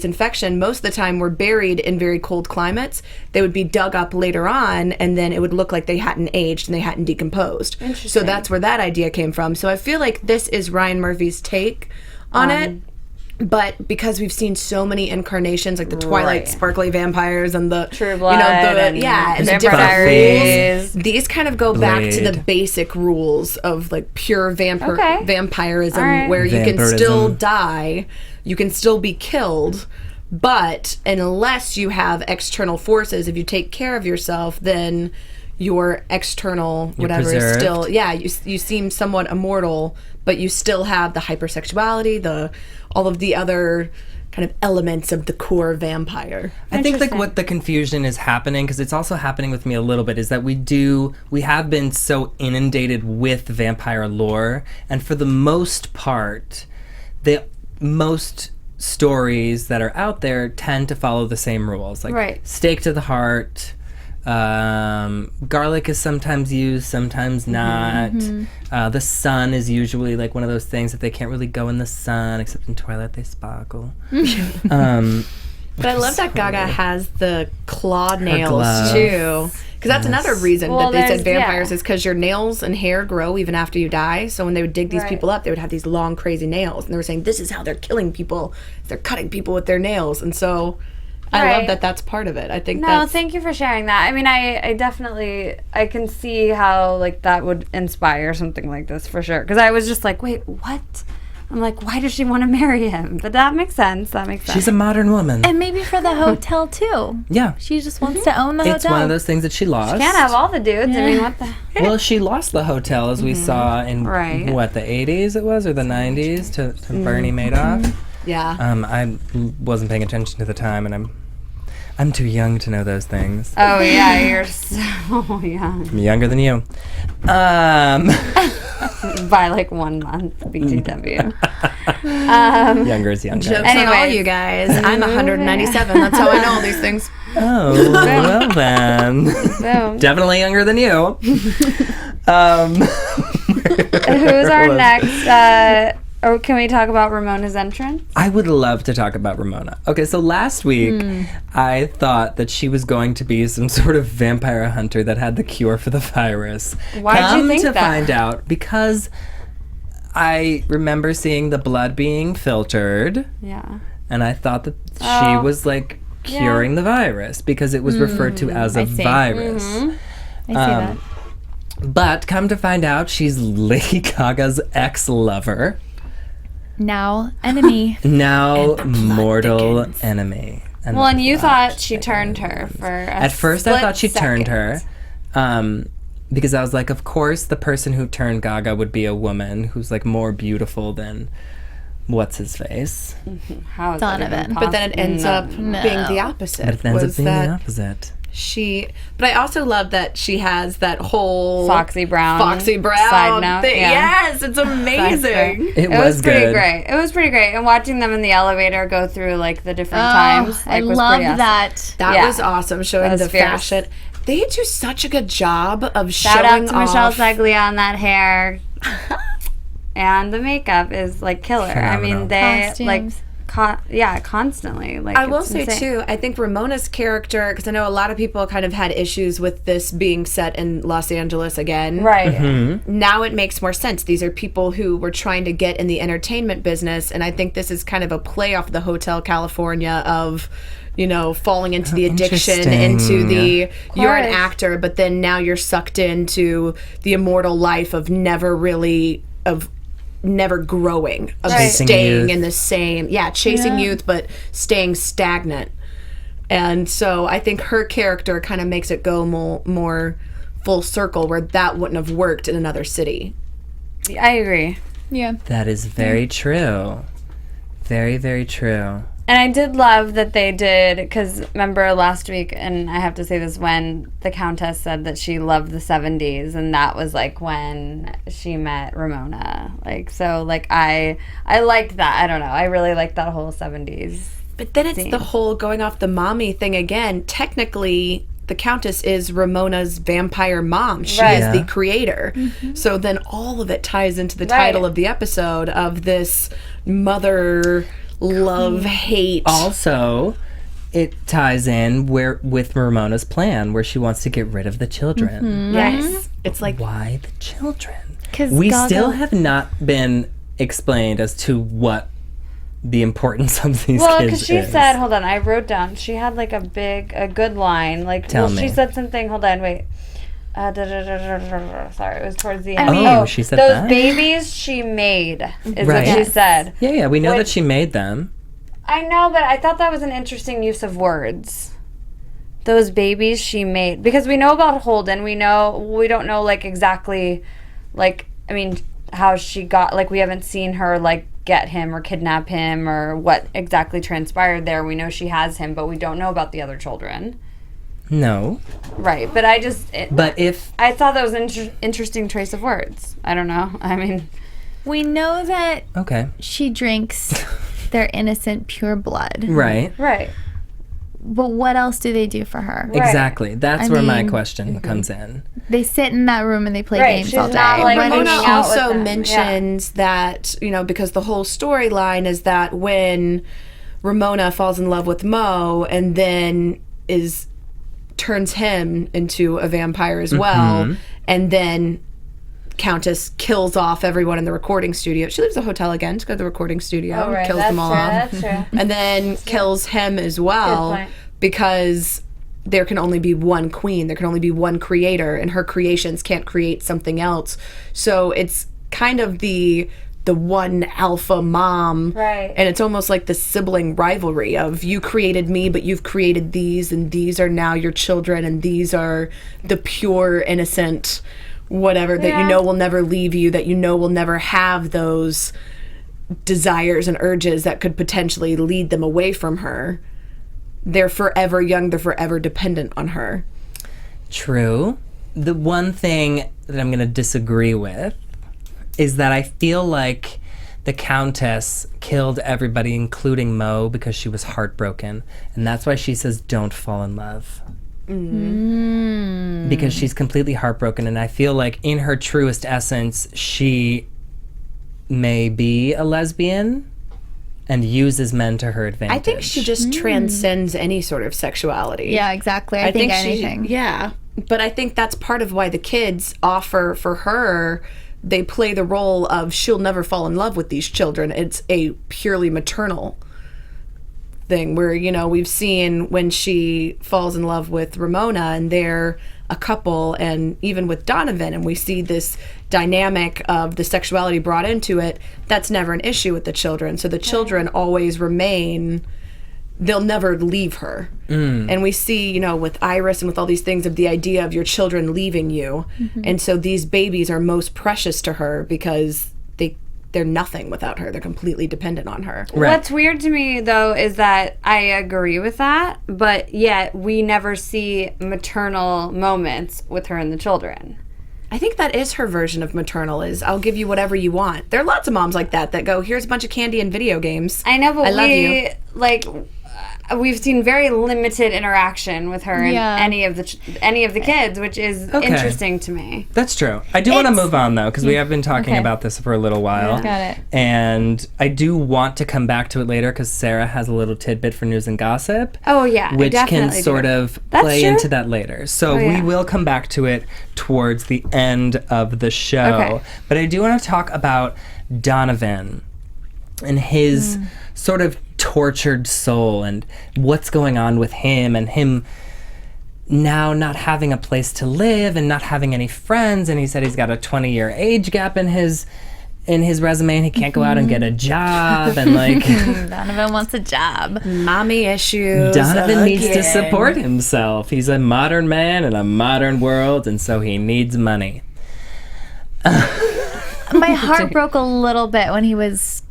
Speaker 4: infection most of the time were buried in very cold climates, they would be dug up later on, and then it would look like they hadn't aged and they hadn't decomposed. So that's where that idea came from. So I feel like this is Ryan Murphy's take on it. But because we've seen so many incarnations, like the Twilight sparkly vampires and the
Speaker 3: True Blood, and
Speaker 4: the
Speaker 3: Vampire
Speaker 4: different
Speaker 3: Diaries.
Speaker 4: rules, these kind of go back to the
Speaker 2: Blade.
Speaker 4: basic rules of like pure vampirism,
Speaker 3: All right.
Speaker 4: where you can
Speaker 2: Vampirism.
Speaker 4: still die, you can still be killed, but unless you have external forces, if you take care of yourself, then your external whatever is
Speaker 2: preserved.
Speaker 4: still, you seem somewhat immortal, but you still have the hypersexuality, all of the other kind of elements of the core vampire.
Speaker 2: I think like what the confusion is happening, because it's also happening with me a little bit, is that we have been so inundated with vampire lore, and for the most part, most stories that are out there tend to follow the same rules, like stake to the heart. Garlic is sometimes used, sometimes not. The sun is usually like one of those things that they can't really go in the sun, except in Twilight they sparkle.
Speaker 4: But I love that Gaga has the claw nails
Speaker 2: gloves.
Speaker 4: too. Because that's another reason
Speaker 3: Well,
Speaker 4: that they said
Speaker 3: there's-
Speaker 4: vampires is because your nails and hair grow even after you die. So when they would dig these people up, they would have these long, crazy nails. And they were saying, this is how they're killing people. They're cutting people with their nails. And so I love that that's part of it. I think
Speaker 3: No, thank you for sharing that. I mean, I definitely, I can see how like that would inspire something like this for sure. Because I was just like, wait, what? I'm like, why does she want to marry him? But that makes sense.
Speaker 2: She's a modern woman.
Speaker 5: And maybe for the hotel too.
Speaker 2: Yeah.
Speaker 5: She just wants to own the hotel.
Speaker 2: It's one of those things that she lost.
Speaker 3: Can't have all the dudes. I mean, what the?
Speaker 2: Well, she lost the hotel, as we saw in,
Speaker 3: Right.
Speaker 2: what, the 80s it was, or the 90s, to Bernie Madoff.
Speaker 4: Yeah.
Speaker 2: I wasn't paying attention to the time, and I'm too young to know those things.
Speaker 3: Oh yeah, you're so young.
Speaker 2: I'm younger than you.
Speaker 3: By like 1 month, BTW.
Speaker 2: Younger is younger.
Speaker 4: Jokes on all
Speaker 3: Anyways.
Speaker 4: you guys. I'm 197. That's how I know all these things.
Speaker 2: Oh, well then.
Speaker 3: Boom.
Speaker 2: Definitely younger than you.
Speaker 3: Who's our next? Or can we talk about Ramona's entrance?
Speaker 2: I would love to talk about Ramona. Okay, so last week, I thought that she was going to be some sort of vampire hunter that had the cure for the virus.
Speaker 3: Why'd you think
Speaker 2: to
Speaker 3: that?
Speaker 2: find out, because I remember seeing the blood being filtered,
Speaker 3: Yeah.
Speaker 2: and I thought that she was like curing the virus because it was referred to as a
Speaker 5: see.
Speaker 2: virus.
Speaker 5: I see that.
Speaker 2: But come to find out, she's Lady Gaga's ex-lover.
Speaker 5: Now enemy.
Speaker 2: Now mortal enemy. And
Speaker 3: Well,
Speaker 2: the
Speaker 3: and you
Speaker 2: plot
Speaker 3: thought she turned her for a
Speaker 2: At first, I thought she
Speaker 3: split
Speaker 2: turned
Speaker 3: second.
Speaker 2: her, because I was like, of course, the person who turned Gaga would be a woman who's like more beautiful than what's his face.
Speaker 3: How is that
Speaker 5: Donovan.
Speaker 3: even
Speaker 4: But then it ends up
Speaker 3: possible?
Speaker 4: being the opposite.
Speaker 2: But it ends up
Speaker 4: Was
Speaker 2: being
Speaker 4: that
Speaker 2: the opposite.
Speaker 4: But I also love that she has that whole
Speaker 3: Foxy Brown
Speaker 4: side
Speaker 3: note.
Speaker 4: thing.
Speaker 3: Yeah.
Speaker 4: Yes, it's amazing.
Speaker 2: It
Speaker 3: was pretty
Speaker 2: good.
Speaker 3: great. It was pretty great. And watching them in the elevator go through like the different times,
Speaker 5: I
Speaker 3: was
Speaker 5: love
Speaker 3: pretty awesome.
Speaker 5: that.
Speaker 4: That was awesome, showing
Speaker 3: was
Speaker 4: the
Speaker 3: fierce.
Speaker 4: fashion. They do such a good job of
Speaker 3: Shout
Speaker 4: showing
Speaker 3: out to Michelle
Speaker 4: off.
Speaker 3: Zeglia on that hair. And the makeup is like killer. I mean, they
Speaker 5: Costumes.
Speaker 3: constantly. Like
Speaker 4: I will
Speaker 3: it's
Speaker 4: say
Speaker 3: insane.
Speaker 4: too, I think Ramona's character, because I know a lot of people kind of had issues with this being set in Los Angeles again.
Speaker 3: Right.
Speaker 4: Now it makes more sense. These are people who were trying to get in the entertainment business, and I think this is kind of a play off the Hotel California of, falling into the addiction, into the you're an actor, but then now you're sucked into the immortal life of never growing, of
Speaker 2: Chasing
Speaker 4: staying
Speaker 2: youth.
Speaker 4: in the same, chasing youth, but staying stagnant. And so I think her character kind of makes it go more full circle, where that wouldn't have worked in another city.
Speaker 3: I agree.
Speaker 5: Yeah.
Speaker 2: That is very true. Very, very true.
Speaker 3: And I did love that they did, because remember last week, and I have to say this, when the Countess said that she loved the 70s, and that was like when she met Ramona. Like, so like I liked that. I don't know. I really liked that whole 70s.
Speaker 4: But then it's the whole going off the mommy thing again. Technically, the Countess is Ramona's vampire mom. She
Speaker 3: Right.
Speaker 4: is the creator. So then all of it ties into the title of the episode of this mother love hate.
Speaker 2: Also, it ties in with Ramona's plan, where she wants to get rid of the children.
Speaker 4: Yes. It's like,
Speaker 2: Why the children?
Speaker 5: 'Cause
Speaker 2: We
Speaker 5: Gaga-
Speaker 2: still have not been explained as to what the importance of these
Speaker 3: Well,
Speaker 2: kids
Speaker 3: because she
Speaker 2: is.
Speaker 3: said, hold on, I wrote down, she had like a good line. Like,
Speaker 2: Tell
Speaker 3: she
Speaker 2: me.
Speaker 3: said something, hold on, wait. Sorry, it was towards the end.
Speaker 2: mean- she said
Speaker 3: those
Speaker 2: that?
Speaker 3: babies she made is
Speaker 2: Right.
Speaker 3: what she
Speaker 2: Yes.
Speaker 3: said.
Speaker 2: Yeah, we know
Speaker 3: Which-
Speaker 2: that she made them.
Speaker 3: I know, but I thought that was an interesting use of words. Those babies she made, because we know about Holden. We don't know like exactly, like, I mean, how she got, like, we haven't seen her like get him or kidnap him or what exactly transpired there. We know she has him, but we don't know about the other children.
Speaker 2: No.
Speaker 3: Right, but I thought that was an interesting choice of words. I don't know. I mean,
Speaker 5: We know that
Speaker 2: Okay.
Speaker 5: she drinks their innocent pure blood.
Speaker 2: Right.
Speaker 3: right.
Speaker 5: But what else do they do for her?
Speaker 3: Right.
Speaker 2: Exactly. That's
Speaker 5: I
Speaker 2: where my
Speaker 5: mean-
Speaker 2: question comes in.
Speaker 5: They sit in that room and they play
Speaker 3: Right,
Speaker 5: games
Speaker 3: she's
Speaker 5: all day.
Speaker 3: not, like,
Speaker 5: When-
Speaker 3: hanging
Speaker 4: Ramona
Speaker 3: out with
Speaker 4: also
Speaker 3: them.
Speaker 4: mentions that, because the whole storyline is that when Ramona falls in love with Mo and then turns him into a vampire as well, and then Countess kills off everyone in the recording studio. She leaves the hotel again to go to the recording studio, kills them all off,
Speaker 3: That's true.
Speaker 4: and then kills him as well,
Speaker 3: Good point.
Speaker 4: because there can only be one queen, there can only be one creator, and her creations can't create something else. So it's kind of the one alpha mom,
Speaker 3: Right.
Speaker 4: and it's almost like the sibling rivalry of, you created me, but you've created these, and these are now your children, and these are the pure innocent whatever that you know will never leave you, that you know will never have those desires and urges that could potentially lead them away from her. They're forever young, they're forever dependent on her.
Speaker 2: True. The one thing that I'm going to disagree with is that I feel like the Countess killed everybody, including Mo, because she was heartbroken. And that's why she says, don't fall in love. Because she's completely heartbroken. And I feel like in her truest essence, she may be a lesbian and uses men to her advantage.
Speaker 4: I think she just transcends any sort of sexuality.
Speaker 5: Yeah, exactly. I think
Speaker 4: she-
Speaker 5: anything.
Speaker 4: yeah. But I think that's part of why the kids offer for her, they play the role of, she'll never fall in love with these children. It's a purely maternal thing where, we've seen when she falls in love with Ramona and they're a couple, and even with Donovan, and we see this dynamic of the sexuality brought into it, that's never an issue with the children. So the children always remain, they'll never leave her. And we see, with Iris and with all these things of the idea of your children leaving you. And so these babies are most precious to her because they're nothing without her. They're completely dependent on her.
Speaker 2: Right.
Speaker 3: What's weird to me, though, is that I agree with that, but yet we never see maternal moments with her and the children.
Speaker 4: I think that is her version of maternal, is I'll give you whatever you want. There are lots of moms like that go, here's a bunch of candy and video games.
Speaker 3: I know, but
Speaker 4: I love you.
Speaker 3: like, we've seen very limited interaction with her and any of the kids, which is interesting to me.
Speaker 2: That's true. I do want to move on, though, because we have been talking about this for a little while.
Speaker 5: Got it.
Speaker 2: And I do want to come back to it later because Sarah has a little tidbit for news and gossip.
Speaker 3: Oh, yeah. I
Speaker 2: Which can
Speaker 3: definitely
Speaker 2: sort
Speaker 3: do.
Speaker 2: of
Speaker 3: That's
Speaker 2: play
Speaker 3: true.
Speaker 2: into that later. So
Speaker 3: yeah.
Speaker 2: we will come back to it towards the end of the show.
Speaker 3: Okay.
Speaker 2: But I do want to talk about Donovan and his sort of tortured soul and what's going on with him and him now not having a place to live and not having any friends. And he said he's got a 20-year age gap in his resume and he can't go out and get a job and like
Speaker 5: Donovan wants a job.
Speaker 4: Mommy issues.
Speaker 2: Donovan needs to
Speaker 4: again.
Speaker 2: support himself. He's a modern man in a modern world, and so he needs money.
Speaker 5: My heart broke a little bit when he was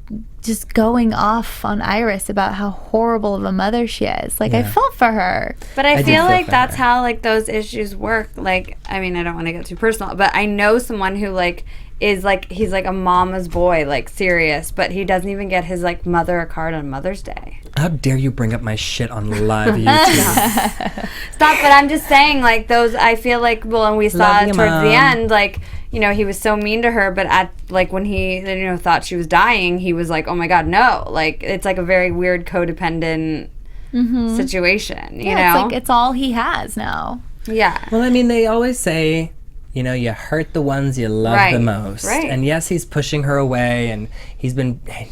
Speaker 5: just going off on Iris about how horrible of a mother she is. Like, I felt for her.
Speaker 3: But I
Speaker 2: did
Speaker 3: feel
Speaker 2: feel
Speaker 3: like
Speaker 2: for
Speaker 3: that's
Speaker 2: her.
Speaker 3: how like those issues work. Like, I mean, I don't want to get too personal, but I know someone who like is like, he's like a mama's boy, like serious, but he doesn't even get his like mother a card on Mother's Day.
Speaker 2: How dare you bring up my shit on live YouTube?
Speaker 3: Stop, but I'm just saying, like, those, I feel like, well, and we saw
Speaker 2: Love
Speaker 3: it
Speaker 2: you,
Speaker 3: towards
Speaker 2: Mom.
Speaker 3: the end, like, you know, he was so mean to her, but at, like, when he, you know, thought she was dying, he was like, oh my God, no. Like, it's like a very weird codependent situation, you know?
Speaker 5: It's like it's all he has now.
Speaker 3: Yeah.
Speaker 2: Well, I mean, they always say, you know, you hurt the ones you love the
Speaker 3: Right,
Speaker 2: most.
Speaker 3: right.
Speaker 2: And yes, he's pushing her away, and he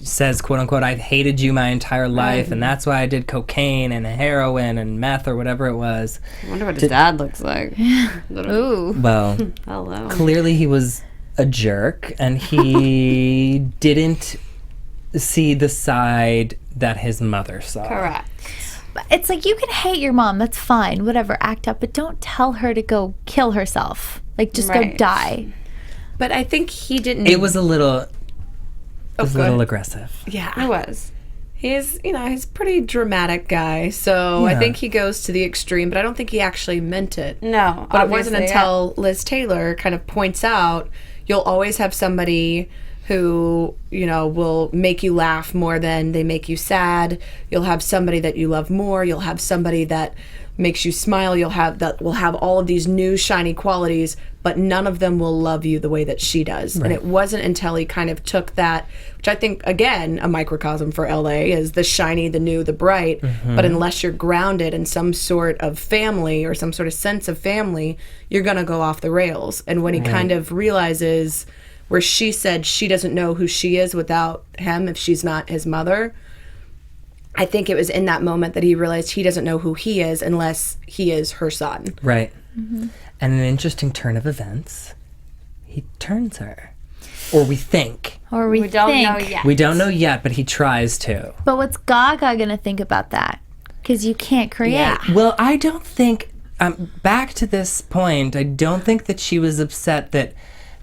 Speaker 2: says, quote unquote, I've hated you my entire life, and that's why I did cocaine and heroin and meth or whatever it was.
Speaker 3: I wonder what his dad looks like.
Speaker 5: Ooh.
Speaker 2: Well,
Speaker 3: Hello.
Speaker 2: clearly he was a jerk, and he didn't see the side that his mother saw.
Speaker 3: Correct.
Speaker 5: It's like, you can hate your mom, that's fine, whatever, act up, but don't tell her to go kill herself. Like, just go
Speaker 3: Right.
Speaker 5: die.
Speaker 4: But I think he didn't.
Speaker 2: It was a little
Speaker 4: go
Speaker 2: little
Speaker 4: ahead.
Speaker 2: aggressive.
Speaker 4: Yeah.
Speaker 3: It was.
Speaker 4: He's a pretty dramatic guy. So I
Speaker 2: Yeah.
Speaker 4: think he goes to the extreme, but I don't think he actually meant it.
Speaker 3: No.
Speaker 4: But it wasn't
Speaker 3: obviously,
Speaker 4: until Liz Taylor kind of points out, you'll always have somebody who, you know, will make you laugh more than they make you sad. You'll have somebody that you love more. You'll have somebody that makes you smile. You'll have that will have all of these new shiny qualities, but none of them will love you the way that she does. And it wasn't until he kind of took that, which I think, again, a microcosm for LA is the shiny, the new, the bright. But unless you're grounded in some sort of family or some sort of sense of family, you're going to go off the rails. And when he kind of realizes where she said she doesn't know who she is without him if she's not his mother, I think it was in that moment that he realized he doesn't know who he is unless he is her son.
Speaker 2: Right. And an interesting turn of events, he turns her. Or we think.
Speaker 5: Or we
Speaker 3: don't
Speaker 5: think.
Speaker 3: know yet.
Speaker 2: We don't know yet, but he tries to.
Speaker 5: But what's Gaga going to think about that? Because you can't create.
Speaker 2: Well, I don't think, back to this point, I don't think that she was upset that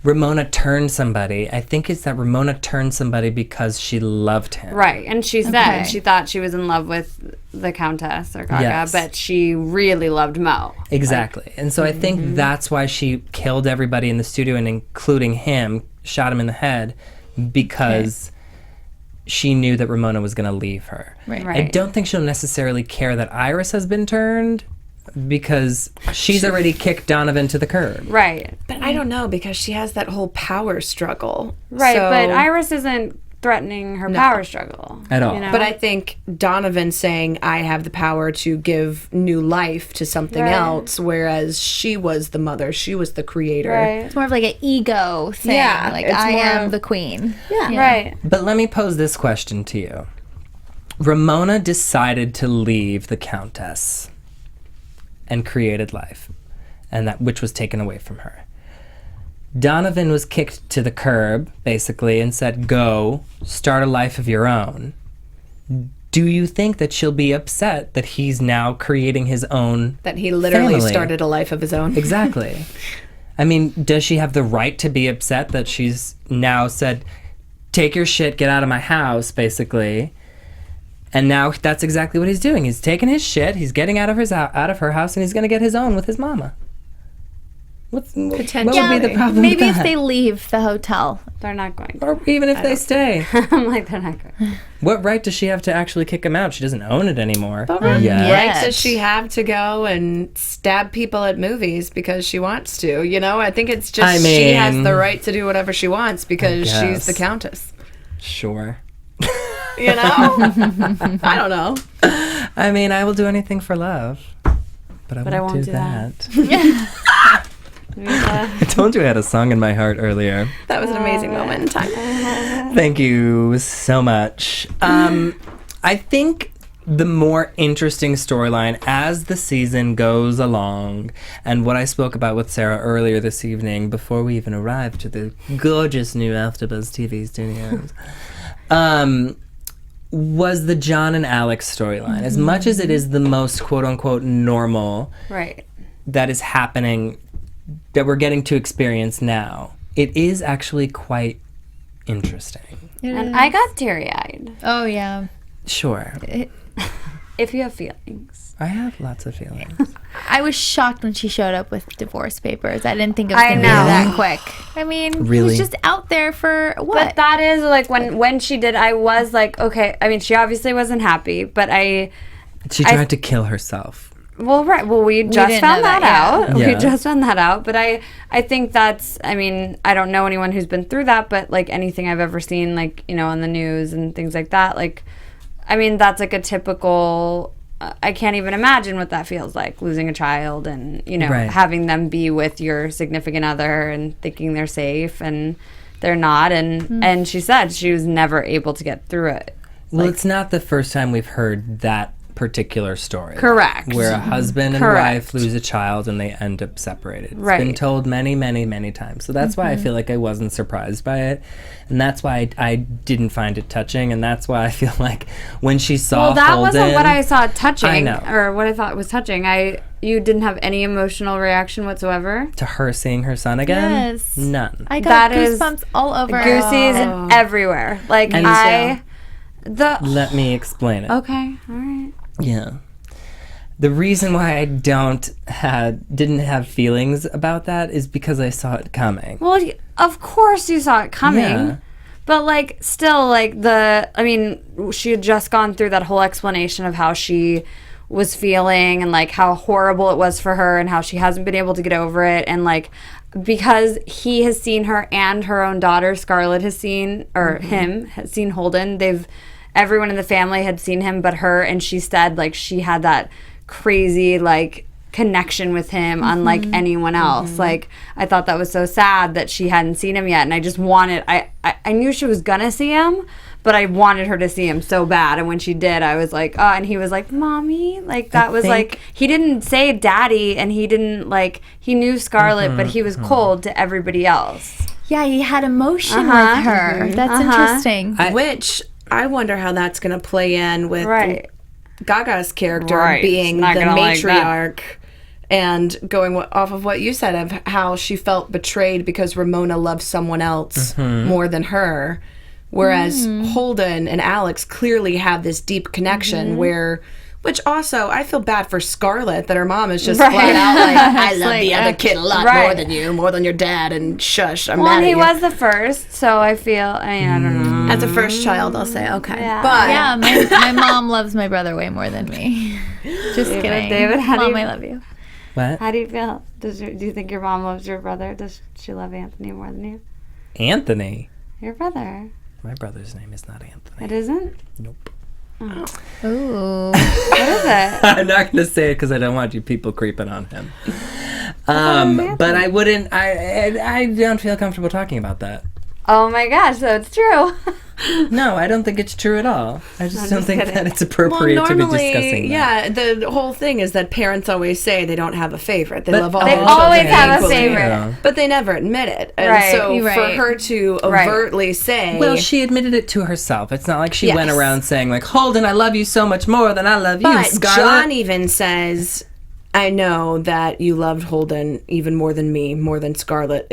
Speaker 2: Ramona turned somebody. I think it's that Ramona turned somebody because she loved him.
Speaker 3: Right. And she said
Speaker 5: Okay.
Speaker 3: she thought she was in love with the Countess or Gaga,
Speaker 2: Yes.
Speaker 3: but she really loved Mo.
Speaker 2: Exactly. And so I think that's why she killed everybody in the studio, and including him, shot him in the head, because she knew that Ramona was going to leave her.
Speaker 5: Right.
Speaker 2: I
Speaker 3: Right.
Speaker 2: don't think she'll necessarily care that Iris has been turned, because she's already kicked Donovan to the curb.
Speaker 3: Right.
Speaker 4: But I don't know, because she has that whole power struggle.
Speaker 3: Right.
Speaker 4: So-
Speaker 3: But Iris isn't threatening her power struggle.
Speaker 2: At all.
Speaker 3: You know?
Speaker 4: But I think Donovan saying, I have the power to give new life to something
Speaker 3: Right.
Speaker 4: else, whereas she was the mother, she was the creator.
Speaker 3: Right.
Speaker 5: It's more of like an ego thing.
Speaker 4: Yeah,
Speaker 5: Like,
Speaker 4: it's
Speaker 5: I
Speaker 4: more-
Speaker 5: am the queen.
Speaker 4: Yeah.
Speaker 3: Right.
Speaker 2: But let me pose this question to you. Ramona decided to leave the Countess and created life, and that which was taken away from her. Donovan was kicked to the curb, basically, and said, go, start a life of your own. Do you think that she'll be upset that he's now creating his own
Speaker 4: That he literally
Speaker 2: family?
Speaker 4: started a life of his own.
Speaker 2: Exactly. I mean, does she have the right to be upset that she's now said, take your shit, get out of my house, basically. And now that's exactly what he's doing. He's taking his shit, he's getting out of her house, and he's going to get his own with his mama. What would be the problem
Speaker 5: Maybe
Speaker 2: with
Speaker 5: if
Speaker 2: that?
Speaker 5: they leave the hotel.
Speaker 3: They're not going to.
Speaker 2: Or even if they stay.
Speaker 3: I'm like, they're not going.
Speaker 2: What right does she have to actually kick him out? She doesn't own it anymore.
Speaker 4: But what
Speaker 2: Yeah.
Speaker 4: right does she have to go and stab people at movies because she wants to? You know, I think it's just she has the right to do whatever she wants because she's the Countess.
Speaker 2: Sure.
Speaker 4: You know? I don't know.
Speaker 2: I mean, I will do anything for love. But I won't do that. I told you I had a song in my heart earlier.
Speaker 4: That was an amazing moment in time.
Speaker 2: Thank you so much. I think the more interesting storyline as the season goes along, and what I spoke about with Sarah earlier this evening before we even arrived to the gorgeous new AFTERBUZZ TV studios, was the John and Alex storyline. As much as it is the most quote-unquote normal that is happening, that we're getting to experience now, it is actually quite interesting.
Speaker 3: And I got teary-eyed.
Speaker 5: Oh, yeah.
Speaker 2: Sure.
Speaker 3: If you have feelings.
Speaker 2: I have lots of feelings.
Speaker 5: I was shocked when she showed up with divorce papers. I didn't think it was going to be
Speaker 3: know.
Speaker 5: that quick. I mean, he
Speaker 2: Really?
Speaker 5: was just out there for what?
Speaker 3: But that is, like, when she did, I was like, okay. I mean, she obviously wasn't happy, but
Speaker 2: She tried to kill herself.
Speaker 3: Well, right. Well, we just
Speaker 5: didn't
Speaker 3: found
Speaker 5: know
Speaker 3: that
Speaker 5: that,
Speaker 3: out.
Speaker 2: yeah.
Speaker 3: We just found that out. But I think that's, I mean, I don't know anyone who's been through that, but like anything I've ever seen, like, you know, on the news and things like that, like, I mean, that's like a typical, I can't even imagine what that feels like, losing a child and, you know, having them be with your significant other and thinking they're safe and they're not. And she said she was never able to get through it.
Speaker 2: Well, it's not the first time we've heard that particular story.
Speaker 3: Correct.
Speaker 2: Where a husband and wife lose a child and they end up separated. It's been told many, many, many times. So that's why I feel like I wasn't surprised by it. And that's why I didn't find it touching. And that's why I feel like when she saw
Speaker 3: Well, that
Speaker 2: Holden,
Speaker 3: wasn't what I saw touching.
Speaker 2: I know.
Speaker 3: Or what I thought was touching. You didn't have any emotional reaction whatsoever?
Speaker 2: to her seeing her son again?
Speaker 5: Yes.
Speaker 2: None.
Speaker 5: I got
Speaker 3: That is
Speaker 5: goosebumps all over.
Speaker 3: Goosies everywhere. Like,
Speaker 2: And
Speaker 3: Let
Speaker 2: me explain it.
Speaker 3: Okay, all right.
Speaker 2: Yeah. The reason why I didn't have feelings about that is because I saw it coming.
Speaker 3: Well, of course you saw it coming.
Speaker 2: Yeah.
Speaker 3: But, like, still, like, she had just gone through that whole explanation of how she was feeling and, like, how horrible it was for her and how she hasn't been able to get over it. And, like, because he has seen her and her own daughter, Scarlett, has seen, or him, has seen Holden. Everyone in the family had seen him but her. And she said, like, she had that crazy, like, connection with him unlike anyone else. Like, I thought that was so sad that she hadn't seen him yet, and I just wanted, I knew she was gonna see him, but I wanted her to see him so bad. And when she did, I was like, oh, and he was like, Mommy, like, that was like, he didn't say Daddy, and he didn't, like, he knew Scarlett, but he was cold to everybody else.
Speaker 5: Yeah, he had emotion with her. That's interesting.
Speaker 4: Which I wonder how that's going to play in with Gaga's character being the matriarch and going off of what you said of how she felt betrayed because Ramona loved someone else more than her, whereas Holden and Alex clearly have this deep connection which also I feel bad for Scarlett that her mom is just flat out like, I love the other kid a lot more than you, more than your dad, and shush, I'm mad at
Speaker 3: he
Speaker 4: you.
Speaker 3: was the first, so I feel, I don't know.
Speaker 4: As a first child, I'll say okay.
Speaker 3: Yeah.
Speaker 4: But
Speaker 5: Yeah, my mom loves my brother way more than me. Just kidding.
Speaker 3: David, how do
Speaker 5: Mom,
Speaker 3: you-
Speaker 5: I love you.
Speaker 2: What?
Speaker 3: How do you feel? Do you think your mom loves your brother? Does she love Anthony more than you?
Speaker 2: Anthony?
Speaker 3: Your brother.
Speaker 2: My brother's name is not Anthony.
Speaker 3: It isn't?
Speaker 2: Nope.
Speaker 5: Ooh.
Speaker 3: What is it?
Speaker 2: I'm not going to say it because I don't want you people creeping on him. But I wouldn't. I don't feel comfortable talking about that.
Speaker 3: Oh my gosh, so it's true.
Speaker 2: No, I don't think it's true at all. I just don't think
Speaker 3: kidding.
Speaker 2: that it's appropriate to be discussing that.
Speaker 4: yeah, the whole thing is that parents always say they don't have a favorite. They
Speaker 2: But
Speaker 4: love all
Speaker 3: They
Speaker 4: their
Speaker 3: always
Speaker 4: children
Speaker 3: have a
Speaker 4: equally.
Speaker 3: favorite.
Speaker 2: Yeah.
Speaker 4: But they never admit it. And
Speaker 3: Right.
Speaker 4: so
Speaker 5: You're
Speaker 4: for
Speaker 5: right.
Speaker 4: her to overtly say...
Speaker 2: Well, she admitted it to herself. It's not like she went
Speaker 4: Yes.
Speaker 2: around saying, like, Holden, I love you so much more than I love you,
Speaker 4: but
Speaker 2: Scarlett.
Speaker 4: John even says, I know that you loved Holden even more than me, more than Scarlett.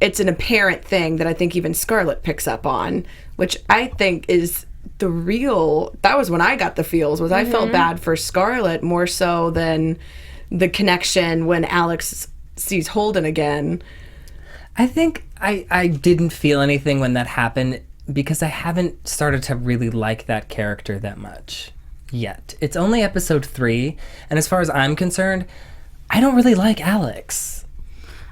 Speaker 4: it's an apparent thing that I think even Scarlett picks up on, which I think is that was when I got the feels, was I felt bad for Scarlett more so than the connection when Alex sees Holden again.
Speaker 2: I think I didn't feel anything when that happened because I haven't started to really like that character that much yet. It's only episode 3, and as far as I'm concerned, I don't really like Alex.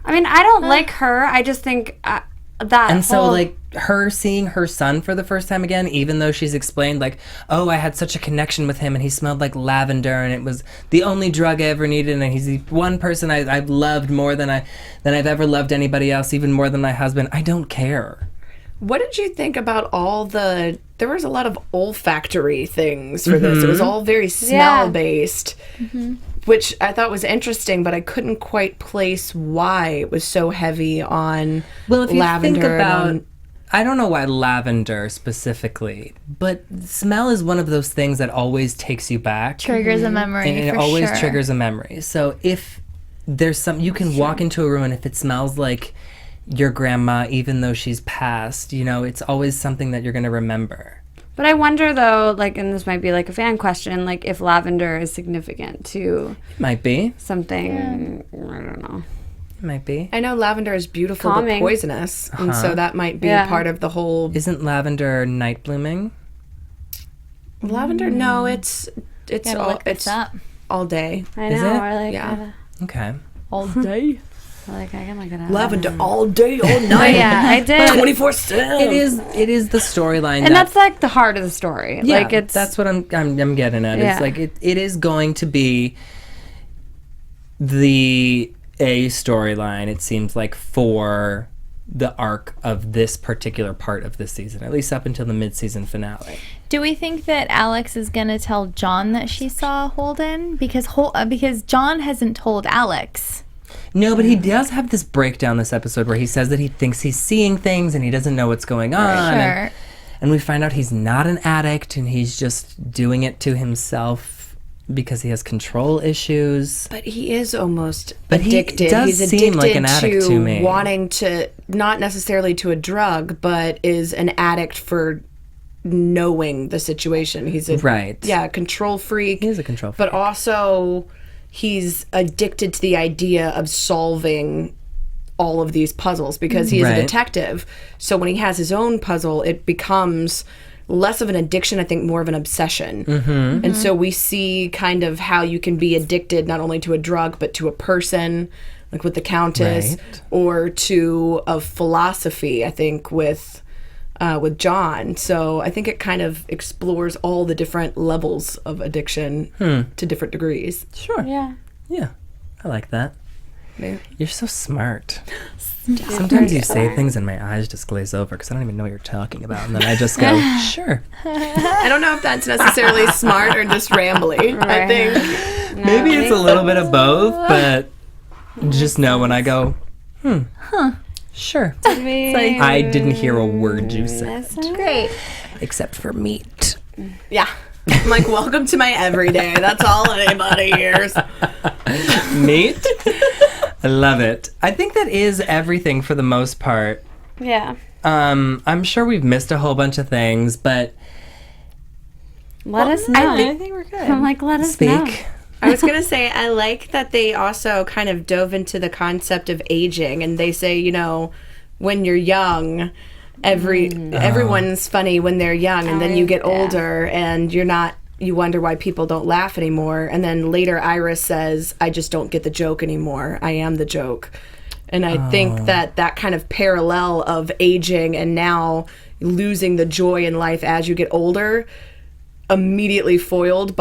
Speaker 3: I mean, I don't like her. I just think that
Speaker 2: and so, like, her seeing her son for the first time again, even though she's explained, like, oh, I had such a connection with him, and he smelled like lavender, and it was the only drug I ever needed, and he's the one person I've loved more than I've ever loved anybody else, even more than my husband. I don't care.
Speaker 4: What did you think about there was a lot of olfactory things for this. It was all very smell-based, which I thought was interesting, but I couldn't quite place why it was so heavy on lavender.
Speaker 2: Well, if you think about, I don't know why lavender specifically, but smell is one of those things that always takes you back.
Speaker 5: Triggers a memory,
Speaker 2: and it always triggers a memory. So if there's you can walk into a room, and if it smells like your grandma, even though she's passed, it's always something that you're going to remember.
Speaker 3: But I wonder, though, like, and this might be like a fan question, like, if lavender is significant to...
Speaker 2: It might be.
Speaker 3: Something, I don't know.
Speaker 2: It might be.
Speaker 4: I know lavender is beautiful
Speaker 3: Calming.
Speaker 4: but poisonous, and so that might be part of the whole...
Speaker 2: Isn't lavender night blooming?
Speaker 4: Lavender? No, it's all day.
Speaker 3: I know.
Speaker 2: Is it?
Speaker 3: Or like,
Speaker 4: Yeah.
Speaker 2: Okay.
Speaker 5: All day.
Speaker 3: I can look it up.
Speaker 4: Lavender all day, all night.
Speaker 3: I did.
Speaker 4: 24/7.
Speaker 2: It is the storyline,
Speaker 3: And that's like the heart of the story.
Speaker 2: Yeah,
Speaker 3: like it's
Speaker 2: that's what I'm getting at.
Speaker 3: Yeah.
Speaker 2: It's like it is going to be the storyline, it seems like, for the arc of this particular part of the season, at least up until the mid-season finale.
Speaker 5: Do we think that Alex is going to tell John that she saw Holden? Because John hasn't told Alex.
Speaker 2: No, but he does have this breakdown this episode where he says that he thinks he's seeing things and he doesn't know what's going on.
Speaker 5: Sure.
Speaker 2: And we find out he's not an addict and he's just doing it to himself because he has control issues.
Speaker 4: But he is almost
Speaker 2: addicted.
Speaker 4: He
Speaker 2: does
Speaker 4: He's addicted
Speaker 2: seem like an addict to me.
Speaker 4: Wanting to, not necessarily to a drug, but is an addict for knowing the situation. He's a control freak.
Speaker 2: He is a control freak.
Speaker 4: But also he's addicted to the idea of solving all of these puzzles because he is a detective. So when he has his own puzzle, it becomes less of an addiction, I think more of an obsession. And so we see kind of how you can be addicted not only to a drug, but to a person, like with the Countess, or to a philosophy, I think, with John. So I think it kind of explores all the different levels of addiction to different degrees.
Speaker 2: Sure. Yeah. I like that.
Speaker 4: Yeah.
Speaker 2: You're so smart. Sometimes you say things and my eyes just glaze over because I don't even know what you're talking about. And then I just go, sure.
Speaker 4: I don't know if that's necessarily smart or just rambly. I think
Speaker 2: maybe it's a little bit of both, but just know when I go, sure. I didn't hear a word you said.
Speaker 5: Great.
Speaker 2: Except for meat.
Speaker 4: Yeah. I'm like, welcome to my everyday. That's all anybody hears.
Speaker 2: Meat? I love it. I think that is everything for the most part.
Speaker 3: Yeah.
Speaker 2: I'm sure we've missed a whole bunch of things, but
Speaker 3: let us know.
Speaker 5: I think we're good.
Speaker 3: I'm like, let us know.
Speaker 4: I was going to say, I like that they also kind of dove into the concept of aging, and they say, when you're young, everyone's funny when they're young, and then you get older and you wonder why people don't laugh anymore. And then later Iris says, I just don't get the joke anymore. I am the joke. And I think that kind of parallel of aging and now losing the joy in life as you get older, immediately foiled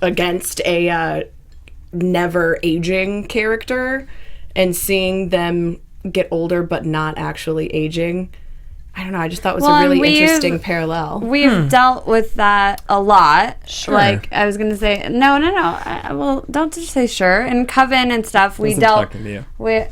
Speaker 4: against a never aging character, and seeing them get older but not actually aging. I don't know. I just thought it was a really interesting parallel.
Speaker 3: We've dealt with that a lot.
Speaker 2: Sure.
Speaker 3: Like, I was going to say, no. Well, don't just say sure. In Coven and stuff, we dealt.
Speaker 2: Talking to you.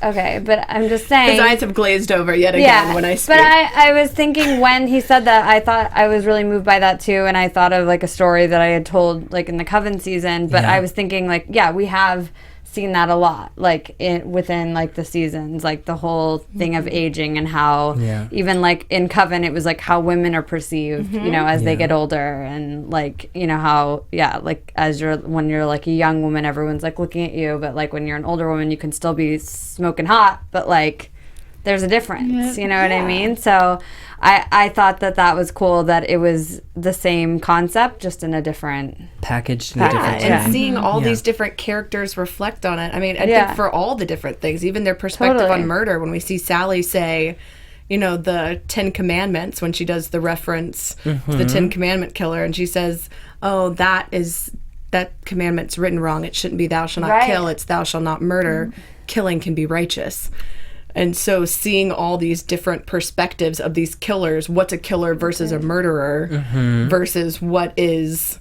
Speaker 3: Okay, but I'm just saying.
Speaker 4: His eyes have glazed over yet again when I speak.
Speaker 3: But I was thinking when he said that, I thought I was really moved by that too, and I thought of like a story that I had told like in the Coven season. But I was thinking like, we have seen that a lot, like within like the seasons, like the whole thing of aging and how even like in Coven it was like how women are perceived, you know, as they get older, and like, you know, how like when you're like a young woman, everyone's like looking at you, but like when you're an older woman, you can still be smoking hot, but like there's a difference, you know what I mean? So I thought that was cool, that it was the same concept, just in a different
Speaker 2: packaged in a different way.
Speaker 4: And seeing all these different characters reflect on it. I mean, I think for all the different things, even their perspective on murder, when we see Sally say, you know, the 10 Commandments, when she does the reference to the 10 Commandment killer, and she says, oh, that commandment's written wrong. It shouldn't be thou shalt not kill, it's thou shalt not murder. Killing can be righteous. And so seeing all these different perspectives of these killers, what's a killer versus a murderer, versus what is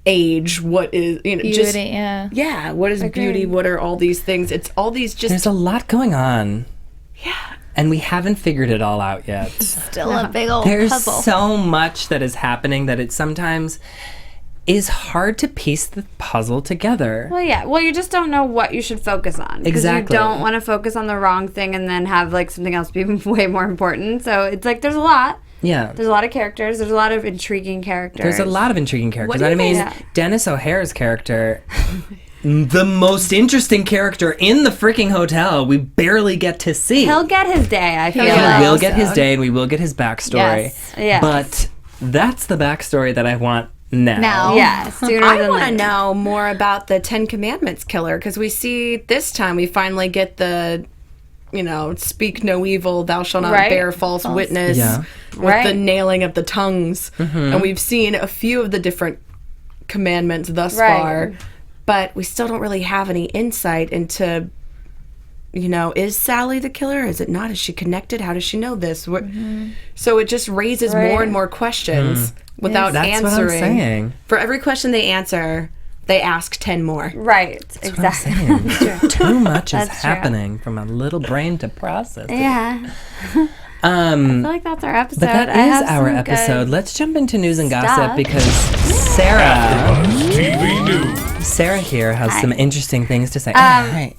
Speaker 4: age, what is, you know,
Speaker 5: beauty,
Speaker 4: what is beauty, what are all these things? It's all these just...
Speaker 2: There's a lot going on.
Speaker 4: Yeah.
Speaker 2: And we haven't figured it all out yet.
Speaker 5: Still a big old
Speaker 2: There's
Speaker 5: puzzle.
Speaker 2: so much that is happening that it sometimes is hard to piece the puzzle together.
Speaker 3: Well, you just don't know what you should focus on.
Speaker 2: Exactly.
Speaker 3: You don't want to focus on the wrong thing and then have like something else be way more important. So it's like there's a lot.
Speaker 2: Yeah.
Speaker 3: There's a lot of characters. There's a lot of intriguing characters.
Speaker 2: There's a lot of intriguing characters.
Speaker 3: What do you
Speaker 2: I mean,
Speaker 3: think?
Speaker 2: Dennis O'Hare's character, the most interesting character in the freaking hotel, we barely get to see.
Speaker 3: He'll get his day, I feel
Speaker 2: He
Speaker 3: like.
Speaker 2: will get his day, and we will get his backstory.
Speaker 3: Yes. Yeah.
Speaker 2: But that's the backstory that I want now.
Speaker 3: Yeah, sooner
Speaker 4: I
Speaker 3: than
Speaker 4: want to
Speaker 3: later.
Speaker 4: know more about the 10 Commandments killer, because we see this time we finally get the, you know, speak no evil, thou shalt not bear false witness, with the nailing of the tongues. And we've seen a few of the different commandments thus far, but we still don't really have any insight into, you know, is Sally the killer? Is it not? Is she connected? How does she know this? So it just raises more and more questions without
Speaker 2: That's
Speaker 4: answering.
Speaker 2: what I'm saying.
Speaker 4: For every question they answer, they ask 10 more.
Speaker 3: Right, exactly.
Speaker 2: Too much is
Speaker 3: That's true.
Speaker 2: happening for my little brain to process.
Speaker 3: Yeah. I feel like that's our episode.
Speaker 2: But that
Speaker 3: I
Speaker 2: is
Speaker 3: have
Speaker 2: our
Speaker 3: some
Speaker 2: episode.
Speaker 3: good
Speaker 2: Let's jump into news and gossip
Speaker 3: stuff.
Speaker 2: because Sarah
Speaker 1: TV News.
Speaker 2: Sarah here has some interesting things to say.
Speaker 3: Hi.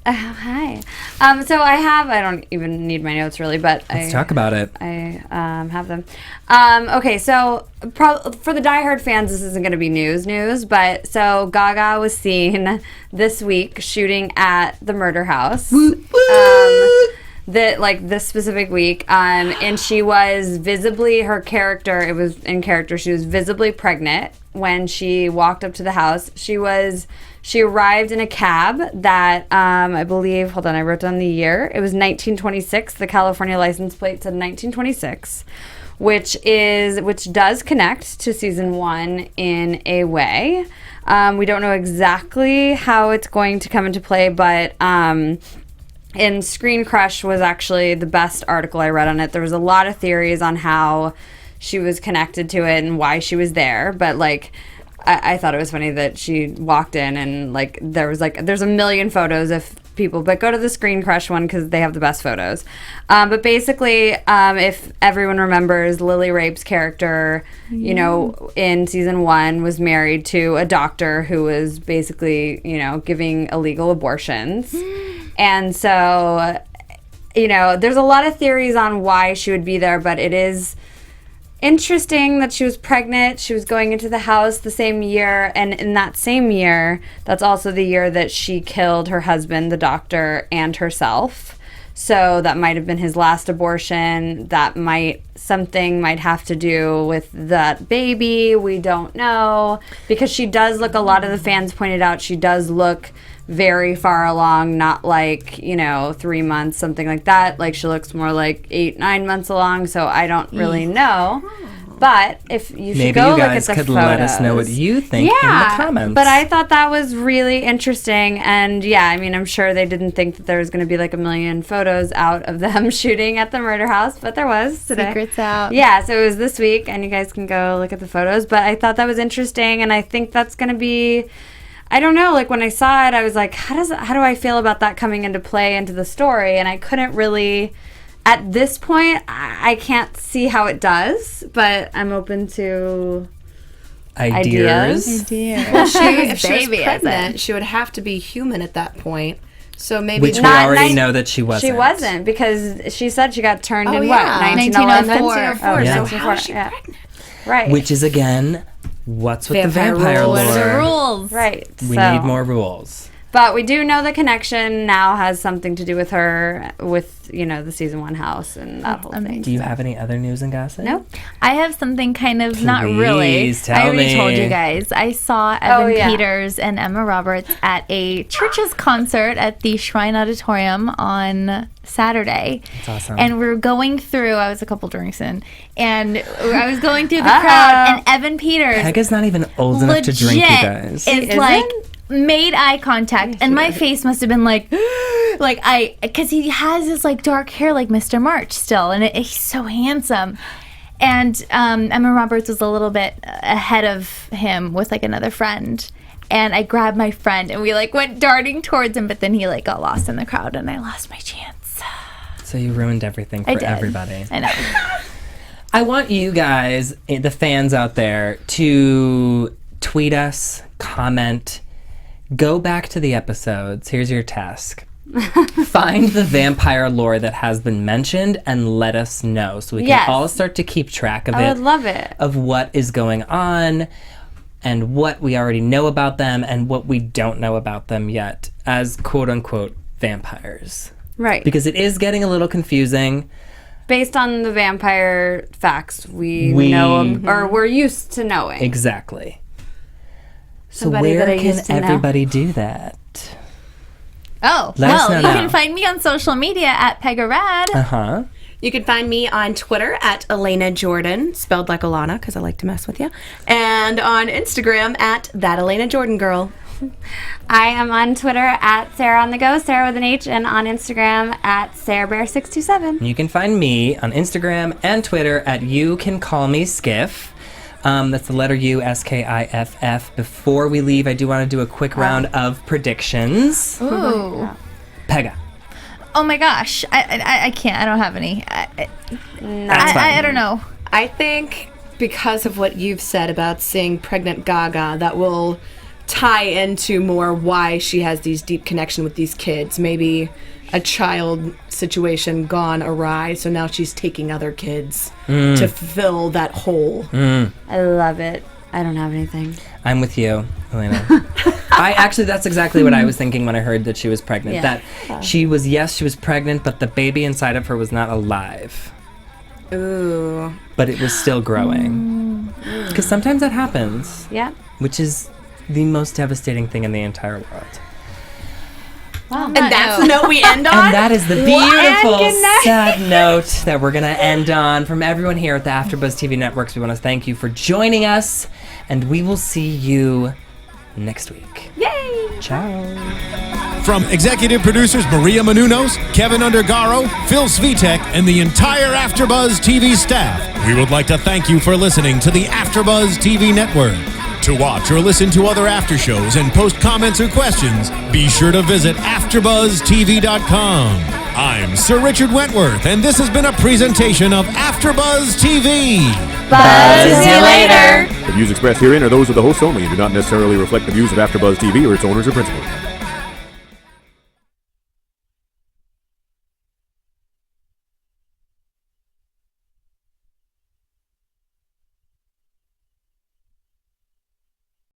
Speaker 3: So I don't even need my notes really, but
Speaker 2: Let's talk about it.
Speaker 3: I have them. Okay, so for the diehard fans, this isn't going to be news, but so Gaga was seen this week shooting at the murder house. This specific week, and she was visibly, she was visibly pregnant when she walked up to the house. She arrived in a cab that I believe, hold on, I wrote down the year. It was 1926. The California license plate said 1926, which does connect to season 1 in a way. We don't know exactly how it's going to come into play, but and Screen Crush was actually the best article I read on it. There was a lot of theories on how she was connected to it and why she was there, but like I thought it was funny that she walked in and like there's a million photos of people, but go to the Screen Crush one because they have the best photos. But basically, if everyone remembers, Lily Rape's character, you know, in season 1 was married to a doctor who was basically, you know, giving illegal abortions. And so, you know, there's a lot of theories on why she would be there, but it is interesting that she was pregnant. She was going into the house the same year, and in that same year, that's also the year that she killed her husband, the doctor, and herself. So that might have been his last abortion. Something might have to do with that baby. We don't know, because she does look, a lot of the fans pointed out, she does look very far along, not like, you know, 3 months, something like that. Like she looks more like 8-9 months along, so I don't really know. But if you should go look at the photos. Maybe you guys could
Speaker 2: let us know what you think in the comments.
Speaker 3: But I thought that was really interesting, and yeah, I mean, I'm sure they didn't think that there was going to be like a million photos out of them shooting at the murder house, but there was today.
Speaker 5: Secrets out.
Speaker 3: Yeah, so it was this week, and you guys can go look at the photos. But I thought that was interesting, and I think that's going to be, I don't know, like when I saw it, I was like, how do I feel about that coming into play into the story? And I couldn't really, at this point, I can't see how it does, but I'm open to ideas.
Speaker 4: Well, if she was pregnant, she would have to be human at that point. So maybe
Speaker 2: Which we
Speaker 3: Not
Speaker 2: already
Speaker 3: nine-
Speaker 2: know that she wasn't.
Speaker 3: She wasn't, because she said she got turned in
Speaker 4: yeah.
Speaker 3: 1911?
Speaker 5: 1904.
Speaker 3: Oh,
Speaker 2: Yeah.
Speaker 4: So
Speaker 3: 1904,
Speaker 4: how is she
Speaker 3: yeah.
Speaker 4: pregnant?
Speaker 3: Right.
Speaker 2: Which is, again, what's with
Speaker 4: Vampire
Speaker 2: the vampire
Speaker 4: rules.
Speaker 2: lore?
Speaker 5: The rules.
Speaker 3: Right.
Speaker 2: We
Speaker 3: so.
Speaker 2: need more rules.
Speaker 3: But we do know the connection now has something to do with her, with, the season 1 house and that whole thing.
Speaker 2: Do you have any other news and gossip?
Speaker 3: No.
Speaker 5: I have something kind of not really.
Speaker 2: Please tell
Speaker 5: I already
Speaker 2: me.
Speaker 5: told you guys. I saw Evan
Speaker 3: yeah.
Speaker 5: Peters and Emma Roberts at a Church's concert at the Shrine Auditorium on Saturday.
Speaker 2: That's awesome.
Speaker 5: And we're going through, I was a couple drinks in, and I was going through the crowd, and Evan Peters
Speaker 2: Pegah's not even old enough to drink, you guys.
Speaker 5: It's
Speaker 3: Isn't?
Speaker 5: like made eye contact, and my face must have been like because he has this like dark hair like Mr. March still, and he's so handsome. And Emma Roberts was a little bit ahead of him with like another friend, and I grabbed my friend and we like went darting towards him, but then he like got lost in the crowd and I lost my chance.
Speaker 2: So you ruined everything
Speaker 5: I
Speaker 2: for
Speaker 5: did.
Speaker 2: everybody.
Speaker 5: I know.
Speaker 2: I want you guys, the fans out there, to tweet us, comment, go back to the episodes. Here's your task. Find the vampire lore that has been mentioned and let us know so we can
Speaker 3: Yes.
Speaker 2: all start to keep track of
Speaker 3: I
Speaker 2: it.
Speaker 3: would love it.
Speaker 2: Of what is going on and what we already know about them and what we don't know about them yet as quote-unquote vampires.
Speaker 3: Right.
Speaker 2: Because it is getting a little confusing.
Speaker 3: Based on the vampire facts we
Speaker 2: We-
Speaker 3: know, or we're used to knowing.
Speaker 2: Exactly. So
Speaker 3: Somebody
Speaker 2: where
Speaker 3: that I
Speaker 2: can
Speaker 3: used to know.
Speaker 2: everybody do that?
Speaker 5: Oh,
Speaker 2: Let us
Speaker 5: well,
Speaker 2: know
Speaker 5: you
Speaker 2: now.
Speaker 5: can find me on social media at Pegah Rad.
Speaker 2: Uh-huh.
Speaker 4: You can find me on Twitter at Elena Jordan, spelled like Alana, because I like to mess with you. And on Instagram at That Elena Jordan Girl.
Speaker 3: I am on Twitter at Sarah on the Go, Sarah with an H, and on Instagram at SarahBear627.
Speaker 2: You can find me on Instagram and Twitter at You Can Call Me Skiff. That's the letter U, Skiff. Before we leave, I do want to do a quick round of predictions.
Speaker 5: Ooh.
Speaker 2: Pegah.
Speaker 5: Oh my gosh. I can't. I don't have any.
Speaker 2: That's fine.
Speaker 5: I don't know.
Speaker 4: I think because of what you've said about seeing pregnant Gaga, that will tie into more why she has these deep connection with these kids. Maybe a child situation gone awry, so now she's taking other kids to fill that hole.
Speaker 3: I love it. I don't have anything.
Speaker 2: I'm with you, Elena. That's exactly what I was thinking when I heard that she was pregnant.
Speaker 3: Yeah.
Speaker 2: That she was pregnant, but the baby inside of her was not alive.
Speaker 4: Ooh.
Speaker 2: But it was still growing. Because sometimes that happens,
Speaker 3: Yeah.
Speaker 2: which is the most devastating thing in the entire world.
Speaker 3: Wow.
Speaker 4: And that's the note we end on?
Speaker 2: And that is the beautiful,
Speaker 3: good night.
Speaker 2: sad note that we're going to end on. From everyone here at the AfterBuzz TV Networks, we want to thank you for joining us, and we will see you next week.
Speaker 3: Yay!
Speaker 2: Ciao.
Speaker 1: From executive producers Maria Menounos, Kevin Undergaro, Phil Svitek, and the entire AfterBuzz TV staff, we would like to thank you for listening to the AfterBuzz TV Network. To watch or listen to other after shows and post comments or questions, be sure to visit AfterBuzzTV.com. I'm Sir Richard Wentworth, and this has been a presentation of AfterBuzz TV.
Speaker 3: Buzz you later!
Speaker 6: The views expressed herein are those of the hosts only and do not necessarily reflect the views of AfterBuzz TV or its owners or principals.